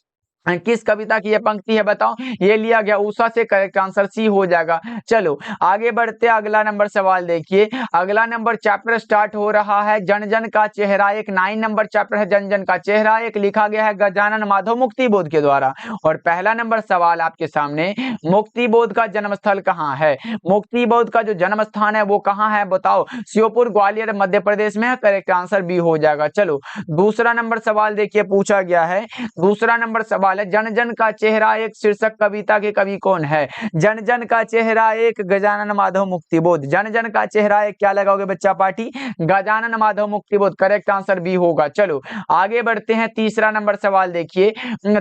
किस कविता की यह पंक्ति है? बताओ। ये लिया गया ऊषा से, करेक्ट आंसर सी हो जाएगा। चलो आगे बढ़ते हैं। अगला नंबर सवाल देखिए, अगला नंबर चैप्टर स्टार्ट हो रहा है, जन जन का चेहरा एक। 9 नंबर चैप्टर है जन जन का चेहरा एक, लिखा गया है गजानन माधव मुक्तिबोध के द्वारा। और पहला नंबर सवाल आपके सामने, मुक्तिबोध का जन्म स्थल कहाँ है? मुक्तिबोध का जो जन्म स्थान है वो कहाँ है बताओ? श्योपुर ग्वालियर मध्य प्रदेश में है, करेक्ट आंसर बी हो जाएगा। चलो दूसरा नंबर सवाल देखिए पूछा गया है। दूसरा नंबर सवाल सवाल है, जन जन का चेहरा एक शीर्षक कविता के कवि कौन है? जन जन का चेहरा एक गजानन माधव मुक्तिबोध। जन जन का चेहरा एक क्या लगाओगे बच्चा party? Gajanan Madhav Muktibodh. Correct answer B होगा। चलो आगे बढ़ते हैं, तीसरा नंबर सवाल देखिए।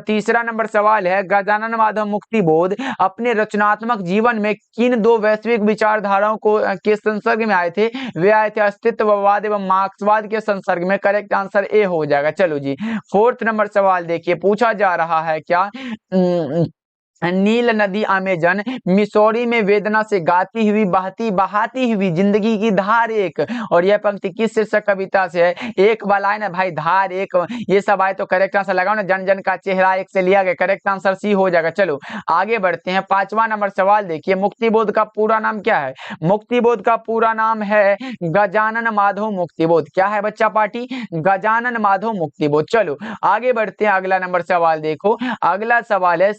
तीसरा नंबर सवाल है, गजानन माधव मुक्तिबोध अपने रचनात्मक जीवन में किन दो वैश्विक विचारधाराओं को के संसर्ग में आए थे? वे आए थे अस्तित्ववाद एवं मार्क्सवाद के संसर्ग में। करेक्ट आंसर ए हो जाएगा। चलो जी, फोर्थ नंबर सवाल देखिए, पूछा जा रहा है क्या? नील नदी अमेजन मिसौरी में वेदना से गाती हुई बहाती हुई जिंदगी की धार एक, और यह पंक्ति किस शीर्षक कविता से है? एक वाला है ना भाई, धार एक, ये सब आए तो करेक्ट आंसर लगाओ ना, जन जन का चेहरा एक से लिया गया। करेक्ट आंसर सी हो जाएगा। चलो आगे बढ़ते हैं, पांचवा नंबर सवाल देखिए, मुक्तिबोध का पूरा नाम क्या है? मुक्तिबोध का पूरा नाम है गजानन माधव मुक्तिबोध। क्या है बच्चा पार्टी? गजानन माधव मुक्तिबोध। चलो आगे बढ़ते हैं, अगला नंबर सवाल देखो। अगला सवाल है,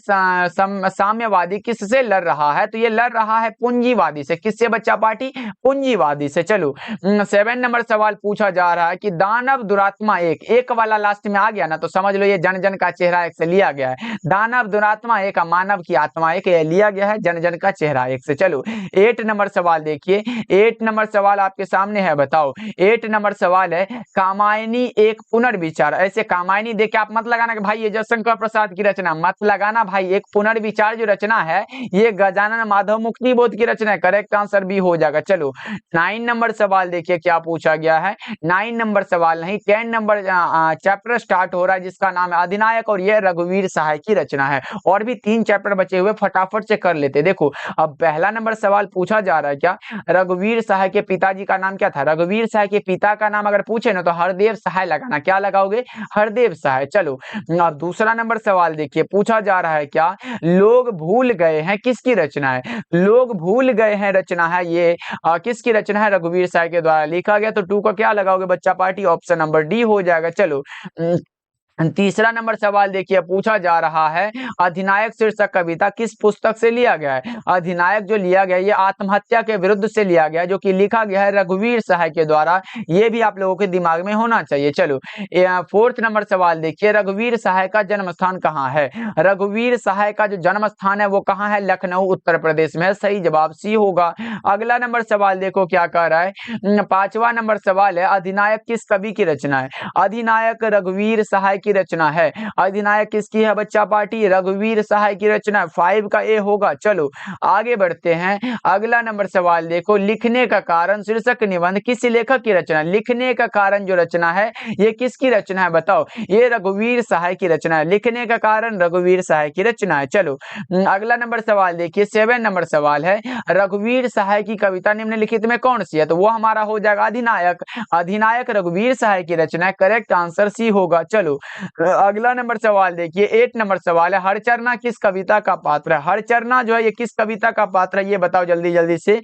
साम्यवादी किससे लड़ रहा है? तो ये लड़ रहा है पूंजीवादी से। किससे बच्चा पार्टी? पूंजीवादी से। चलो 7 नंबर सवाल पूछा जा रहा है कि दानव दुरात्मा एक वाला लास्ट में आ गया ना, तो समझ लो ये जन जन का चेहरा एक से लिया गया है। दानव दुरात्मा एक, मानव की आत्मा एक, ये लिया गया है जन जन का चेहरा एक से। चलो 8 नंबर सवाल देखिए। 8 नंबर सवाल आपके सामने है, बताओ। 8 नंबर सवाल है, कामायनी एक पुनर्विचार। ऐसे कामायनी देख के आप मत लगाना कि भाई ये जयशंकर प्रसाद की रचना, मत लगाना भाई। एक पुनर्विचार जो रचना है ये गजानन माधव मुक्तिबोध की रचना है। करेक्ट आंसर भी हो जाएगा। चलो 9 नंबर सवाल देखिए क्या पूछा गया है। 9 नंबर सवाल नहीं, 10 नंबर चैप्टर स्टार्ट हो रहा है जिसका नाम है अधिनायक, और यह रघुवीर सहाय की रचना है। और भी 3 चैप्टर बचे हुए, फटाफट से कर लेते। देखो अब पहला नंबर सवाल पूछा जा रहा है क्या? रघुवीर सहाय के पिताजी का नाम क्या था? रघुवीर सहाय के पिता का नाम अगर पूछे ना तो हरदेव सहाय लगाना। क्या लगाओगे? हरदेव सहाय। चलो अब दूसरा नंबर सवाल देखिए, पूछा जा रहा है क्या? लोग भूल गए हैं किसकी रचना है? लोग भूल गए हैं रचना है ये किसकी रचना है? रघुवीर सहाय के द्वारा लिखा गया। तो 2 का क्या लगाओगे बच्चा पार्टी? ऑप्शन नंबर डी हो जाएगा। चलो तीसरा नंबर सवाल देखिए, पूछा जा रहा है अधिनायक शीर्षक कविता किस पुस्तक से लिया गया है? अधिनायक जो लिया गया ये आत्महत्या के विरुद्ध से लिया गया, जो कि लिखा गया है रघुवीर सहाय के द्वारा। ये भी आप लोगों के दिमाग में होना चाहिए। चलो 4th नंबर सवाल देखिए, रघुवीर सहाय का जन्म स्थान कहाँ है? रघुवीर सहाय का जो जन्म स्थान है वो कहाँ है? लखनऊ उत्तर प्रदेश में। सही जवाब सी होगा। अगला नंबर सवाल देखो क्या कह रहा है। 5वां नंबर सवाल है, अधिनायक किस कवि की रचना है? अधिनायक रघुवीर सहाय की रचना है। अधिनायक किसकी है बच्चा पार्टी? रघुवीर सहाय की रचना। 5 का ए होगा। चलो आगे बढ़ते हैं, अगला नंबर सवाल देखो, लिखने का कारण शीर्षक निबंध किस लेखक की रचना? लिखने का कारण जो रचना है ये किसकी रचना है बताओ? ये रघुवीर सहाय की रचना है। लिखने का कारण रघुवीर सहाय की रचना है। चलो अगला नंबर सवाल देखिए, 7 नंबर सवाल है, रघुवीर सहाय की कविता निम्नलिखित में कौन सी है? तो वो हमारा हो जाएगा अधिनायक। अधिनायक रघुवीर सहाय की रचना है। करेक्ट आंसर सी होगा। चलो अगला नंबर सवाल देखिए, 8 नंबर सवाल है, हरचरना किस कविता का पात्र है? हरचरना जो है ये किस कविता का पात्र है? ये बताओ जल्दी जल्दी से।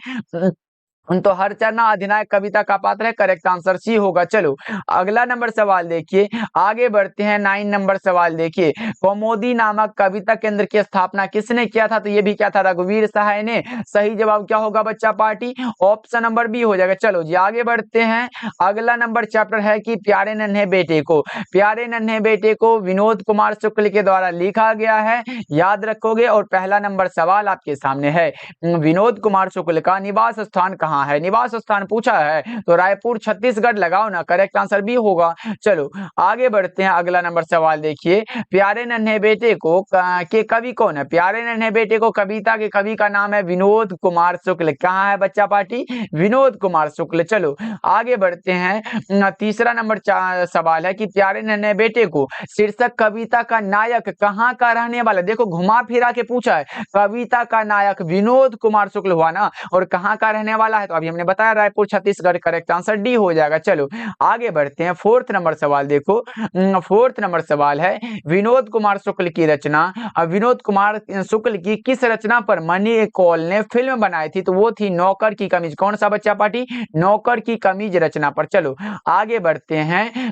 तो हरचरना अधिनायक कविता का पात्र है। करेक्ट आंसर सी होगा। चलो अगला नंबर सवाल देखिए, आगे बढ़ते हैं। 9 नंबर सवाल देखिए, कौमुदी नामक कविता केंद्र की स्थापना किसने किया था? तो ये भी क्या था? रघुवीर सहाय ने। सही जवाब क्या होगा बच्चा पार्टी? ऑप्शन नंबर बी हो जाएगा। चलो जी आगे बढ़ते हैं, अगला नंबर चैप्टर है कि प्यारे नन्हे बेटे को। प्यारे नन्हे बेटे को विनोद कुमार शुक्ल के द्वारा लिखा गया है, याद रखोगे। और पहला नंबर सवाल आपके सामने है, विनोद कुमार शुक्ल का निवास स्थान कहाँ है? निवास स्थान पूछा है तो रायपुर छत्तीसगढ़ लगाओ ना। करेक्ट आंसर भी होगा। चलो आगे बढ़ते हैं, अगला नंबर सवाल देखिए, प्यारे नन्हे बेटे को के कवि कौन है? प्यारे नन्हे बेटे को कविता के कवि का नाम है विनोद कुमार शुक्ल। कहाँ है बच्चा पार्टी? विनोद कुमार शुक्ल। चलो आगे बढ़ते हैं, तीसरा नंबर सवाल है कि प्यारे नन्हे बेटे को शीर्षक कविता का नायक कहाँ का रहने वाला? देखो घुमा फिरा के पूछा है, कविता का नायक विनोद कुमार शुक्ल हुआ ना, और कहाँ का रहने वाला है? तो अभी हमने बताया Raipur Chhattisgarh. Correct answer D हो जाएगा। चलो आगे बढ़ते हैं, 4th नंबर सवाल देखो। 4th नंबर सवाल है, विनोद कुमार शुक्ल की रचना, विनोद कुमार शुक्ल की किस रचना पर मनी कौल ने फिल्म बनाई थी? तो वो थी नौकर की कमीज। कौन सा बच्चा पार्टी? नौकर की कमीज रचना पर। चलो आगे बढ़ते हैं,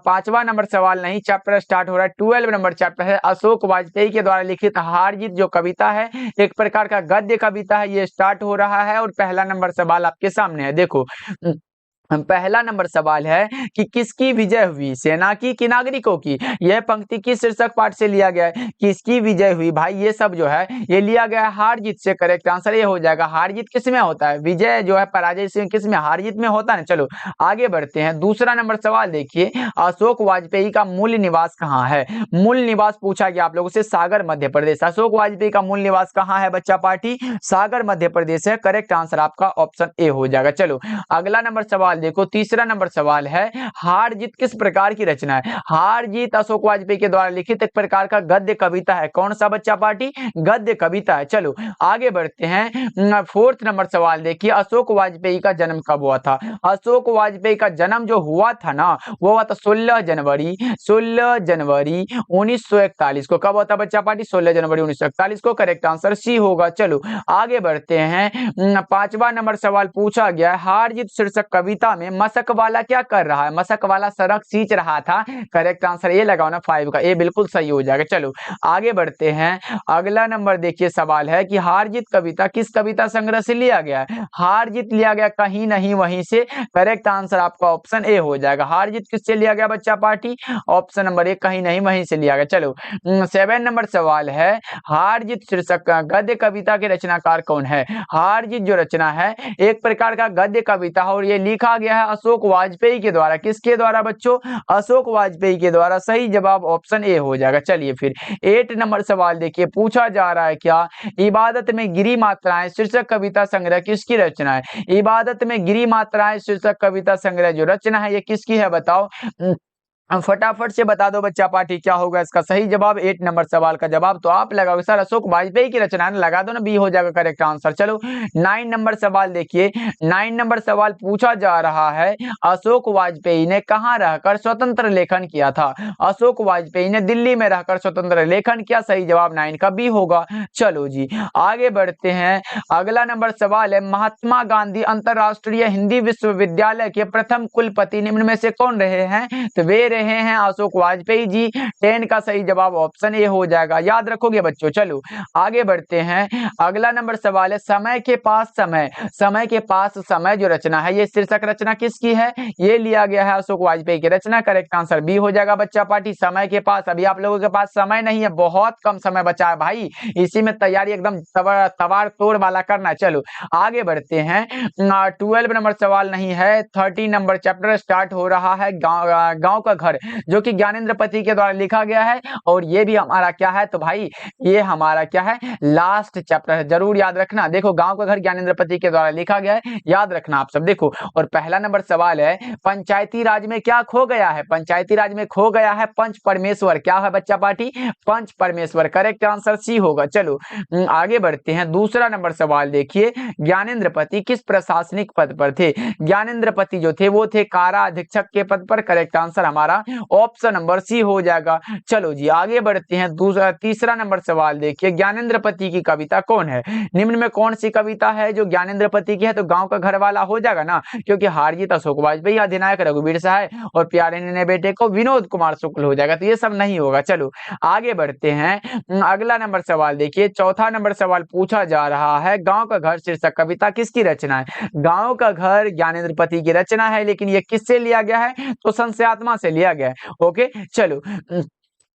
5वां नंबर सवाल नहीं, चैप्टर स्टार्ट हो रहा है। 12 नंबर चैप्टर है, अशोक वाजपेयी के द्वारा लिखित हार जीत जो कविता है एक प्रकार का गद्य कविता है, ये स्टार्ट हो रहा है। और पहला नंबर सवाल आपके सामने है। देखो पहला नंबर सवाल है कि किसकी विजय हुई, सेना की कि नागरिकों की। यह पंक्ति किस शीर्षक पाठ से लिया गया है, किसकी विजय हुई। भाई ये सब जो है ये लिया गया है हार जीत से। करेक्ट आंसर ये हो जाएगा। हार जीत किस में होता है, विजय जो है पराजय से किस में, हार जीत में होता है। चलो आगे बढ़ते हैं। दूसरा नंबर सवाल देखिए, अशोक वाजपेयी का मूल निवास कहाँ है। मूल निवास पूछा गया आप लोगों से, सागर मध्य प्रदेश। अशोक वाजपेयी का मूल निवास कहाँ है बच्चा पार्टी, सागर मध्य प्रदेश है। करेक्ट आंसर आपका ऑप्शन ए हो जाएगा। चलो अगला नंबर सवाल देखो, तीसरा नंबर सवाल है, हार जीत किस प्रकार की रचना है। हार जीत अशोक वाजपेयी के द्वारा लिखित एक प्रकार का गद्य कविता है। कौन सा बच्चा पार्टी, गद्य कविता है। चलो आगे बढ़ते हैं। फोर्थ नंबर सवाल देखिए, अशोक वाजपेयी का जन्म कब हुआ था। अशोक वाजपेयी का जन्म जो हुआ था ना, वो हुआ था 16 जनवरी 1941 को। कब हुआ था बच्चा पार्टी, 16 जनवरी 1941 को। करेक्ट आंसर सी होगा। चलो आगे बढ़ते हैं। पांचवा नंबर सवाल पूछा गया है, हार जीत शीर्षक कविता में मशक वाला क्या कर रहा है। मशक वाला सड़क सींच रहा था। करेक्ट आंसर ये लगाओ ना 5 का, ये बिल्कुल सही हो जाएगा। चलो आगे बढ़ते हैं। अगला नंबर देखिए सवाल है कि हार जीत कविता किस कविता संग्रह से लिया गया है। हार जीत लिया गया कहीं नहीं वहीं से। करेक्ट आंसर आपका ऑप्शन ए हो जाएगा। हार जीत किससे लिया गया बच्चा पार्टी, ऑप्शन नंबर ए कहीं नहीं वहीं से लिया गया। चलो 7 नंबर सवाल है, हार जीत शीर्षक गद्य कविता के रचनाकार कौन है। हार जीत जो रचना है एक प्रकार का गद्य कविता है और ये लिखा गया है अशोक वाजपेयी के द्वारा। किसके द्वारा बच्चों, अशोक वाजपेयी के द्वारा। सही जवाब ऑप्शन ए हो जाएगा। चलिए फिर 8 नंबर सवाल देखिए, पूछा जा रहा है क्या, इबादत में गिरी मात्राएं शीर्षक कविता संग्रह किसकी रचना है। इबादत में गिरी मात्राएं शीर्षक कविता संग्रह जो रचना है ये किसकी है बताओ। फटाफट से बता दो बच्चा पार्टी क्या होगा इसका सही जवाब। 8 नंबर सवाल का जवाब तो आप लगाओगे सर अशोक वाजपेयी की रचना है, लगा दो ना, बी हो जाएगा करेक्ट आंसर। चलो 9 नंबर सवाल देखिए, 9 नंबर सवाल पूछा जा रहा है, अशोक वाजपेयी ने कहां रहकर स्वतंत्र लेखन किया था। अशोक वाजपेयी ने दिल्ली में रहकर स्वतंत्र लेखन किया। सही जवाब 9 का बी होगा। चलो जी आगे बढ़ते हैं। अगला नंबर सवाल है, महात्मा गांधी अंतरराष्ट्रीय हिंदी विश्वविद्यालय के प्रथम कुलपति निम्न में से कौन रहे हैं। तो वे रहे हैं अशोक वाजपेयी जी। 10 का सही जवाब ऑप्शन ए हो जाएगा। याद रखोगे बच्चों। चलो आगे बढ़ते हैं। अगला नंबर सवाल है, समय के पास समय, समय के पास समय जो रचना है ये शीर्षक रचना किसकी है। ये लिया गया है अशोक वाजपेयी की रचना। करेक्ट आंसर बी हो जाएगा बच्चा पार्टी। समय के पास, अभी आप लोगों के पास समय नहीं है, बहुत कम समय बचा है भाई, इसी में तैयारी एकदम तबार तोड़ वाला करना। चलो आगे बढ़ते हैं। 12 नंबर सवाल नहीं है, 30 नंबर चैप्टर स्टार्ट हो रहा है, गांव का घर, जो कि ज्ञानेंद्र पति के द्वारा लिखा गया है। और ये भी हमारा क्या है, तो भाई ये हमारा क्या है, लास्ट चैप्टर है। जरूर याद रखना। देखो गांव का घर ज्ञानेंद्र पति के द्वारा लिखा गया है, याद रखना आप सब। देखो और पहला नंबर सवाल है, पंचायती राज में क्या खो गया है। पंचायती राज में खो गया है पंच परमेश्वर। क्या है बच्चा पार्टी, पंच परमेश्वर। करेक्ट आंसर सी होगा। चलो आगे बढ़ते हैं। दूसरा नंबर सवाल देखिए, ज्ञानेंद्र पति किस प्रशासनिक पद पर थे। ज्ञानेंद्र पति जो थे वो थे कारा अधीक्षक के पद पर। करेक्ट आंसर हमारा ऑप्शन नंबर सी हो जाएगा। चलो जी आगे बढ़ते हैं। तीसरा नंबर सवाल देखिए, ज्ञानेंद्र पति की कविता कौन है। निम्न में कौन सी कविता है जो ज्ञानेंद्र पति की है। तो गांव का घर वाला हो जाएगा ना, क्योंकि हार जीत अशोक वाजपेयी, अधिनायक रघुवीर सहाय और प्यारे ने बेटे को विनोद कुमार शुक्ल हो जाएगा। तो ये सब नहीं होगा। चलो आगे बढ़ते हैं। अगला नंबर सवाल देखिए, चौथा नंबर सवाल पूछा जा रहा है, गांव का घर शीर्षक कविता किसकी रचना है। गांव का घर ज्ञानेंद्र पति की रचना है, लेकिन ये किससे लिया गया है, तो संशयात्मा से लिया गया है। ओके चलो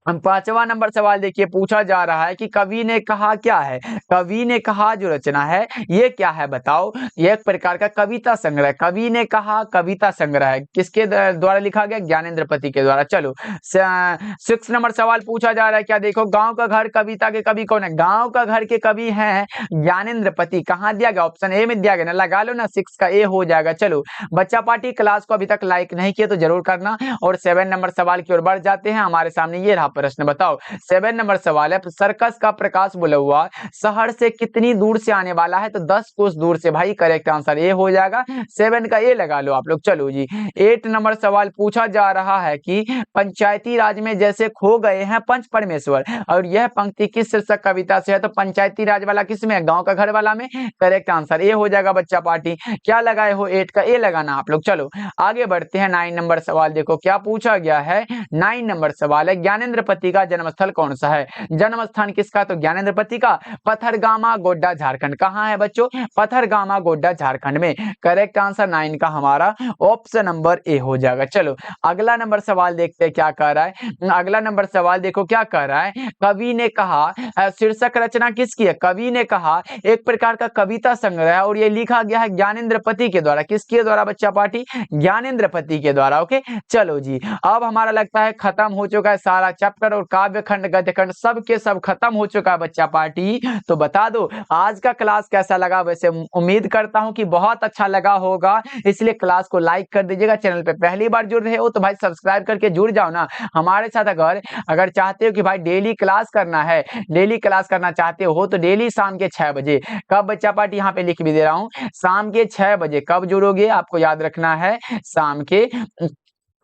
पांचवा नंबर सवाल देखिए, पूछा जा रहा है कि कवि ने कहा क्या है। कवि ने कहा जो रचना है ये क्या है बताओ। ये एक प्रकार का कविता संग्रह। कवि ने कहा कविता संग्रह है, किसके द्वारा लिखा गया, ज्ञानेंद्र पति के द्वारा। चलो 6 नंबर सवाल पूछा जा रहा है, क्या देखो गांव का घर कविता के कवि कौन है। गांव का घर के कवि हैं ज्ञानेंद्र पति। कहां दिया गया, ऑप्शन ए में दिया गया ना, लगा लो ना, 6 का ए हो जाएगा। चलो बच्चा पार्टी क्लास को अभी तक लाइक नहीं किया तो जरूर करना। और 7 नंबर सवाल की ओर बढ़ जाते हैं। हमारे सामने ये रहा प्रश्न, बताओ 7 नंबर सवाल है, सर्कस का प्रकाश बुलवा शहर से कितनी दूर से आने वाला है। तो 10 कोस दूर से। भाई करेक्ट आंसर ये हो जाएगा। 7 का ये लगा लो आप लोग। चलो जी 8 नंबर सवाल पूछा जा रहा है कि पंचायती राज में जैसे खो गए हैं पंच परमेश्वर, और यह पंक्ति किस शीर्षक कविता से है। तो पंचायती राज वाला किसमें है, गांव का घर वाला में। करेक्ट आंसर ये हो जाएगा बच्चा पार्टी। क्या लगाए हो, 8 का ए लगाना आप लोग। चलो आगे बढ़ते हैं। 9 नंबर सवाल देखो क्या पूछा गया है। 9 नंबर सवाल है, ज्ञानेंद्र ज्ञानेंद्रपति का जन्मस्थल कौन सा है? जन्म स्थान किसका? तो ज्ञानेंद्रपति का पथरगामा गोड्डा झारखंड। कहाँ है बच्चों? पथरगामा गोड्डा झारखंड में। करेक्ट आंसर 9 का हमारा ऑप्शन नंबर ए हो जाएगा। चलो अगला नंबर सवाल देखते हैं क्या कह रहा है। अगला नंबर सवाल देखो क्या कह रहा है। कवि ने कहा, शीर्षक रचना किसकी है? कवि ने कहा एक प्रकार का कविता संग्रह है और ये लिखा गया है ज्ञानेंद्रपति के द्वारा। किसके द्वारा बच्चा पार्टी? ज्ञानेंद्रपति के द्वारा। ओके चलो जी, अब हमारा लगता है खत्म हो चुका है सारा चैप्टर और काव्य खंड गद्य खंड सब के सब खत्म हो चुका है बच्चा पार्टी। तो बता दो आज का क्लास कैसा लगा? वैसे उम्मीद करता हूं कि बहुत अच्छा लगा होगा, इसलिए क्लास को लाइक कर दीजिएगा। चैनल पे पहली बार जुड़ रहे हो तो भाई सब्सक्राइब करके जुड़ जाओ ना हमारे साथ। अगर चाहते हो कि भाई डेली क्लास करना है, डेली क्लास करना चाहते हो तो डेली शाम के 6 बजे। कब बच्चा पार्टी? यहाँ पे लिख भी दे रहा हूँ, शाम के 6 बजे। कब जुड़ोगे? आपको याद रखना है शाम के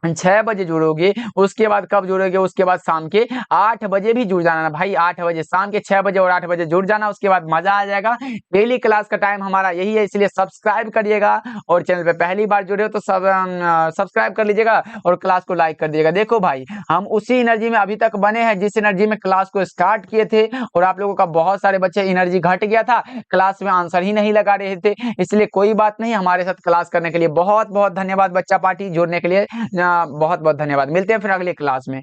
6 बजे जुड़ोगे। उसके बाद कब जुड़ोगे? उसके बाद शाम के 8 बजे भी जुड़ जाना भाई। 8 बजे, शाम के 6 बजे और 8 बजे जुड़ जाना, उसके बाद मजा आ जाएगा। डेली क्लास का टाइम हमारा यही है, इसलिए सब्सक्राइब करिएगा और चैनल पे पहली बार जुड़े हो तो सब्सक्राइब कर लीजिएगा और क्लास को लाइक कर दीजिएगा। देखो भाई हम उसी एनर्जी में अभी तक बने हैं जिस एनर्जी में क्लास को स्टार्ट किए थे, और आप लोगों का बहुत सारे बच्चे एनर्जी घट गया था, क्लास में आंसर ही नहीं लगा रहे थे। इसलिए कोई बात नहीं, हमारे साथ क्लास करने के लिए बहुत बहुत धन्यवाद बच्चा पार्टी, जुड़ने के लिए बहुत बहुत धन्यवाद। मिलते हैं फिर अगली क्लास में।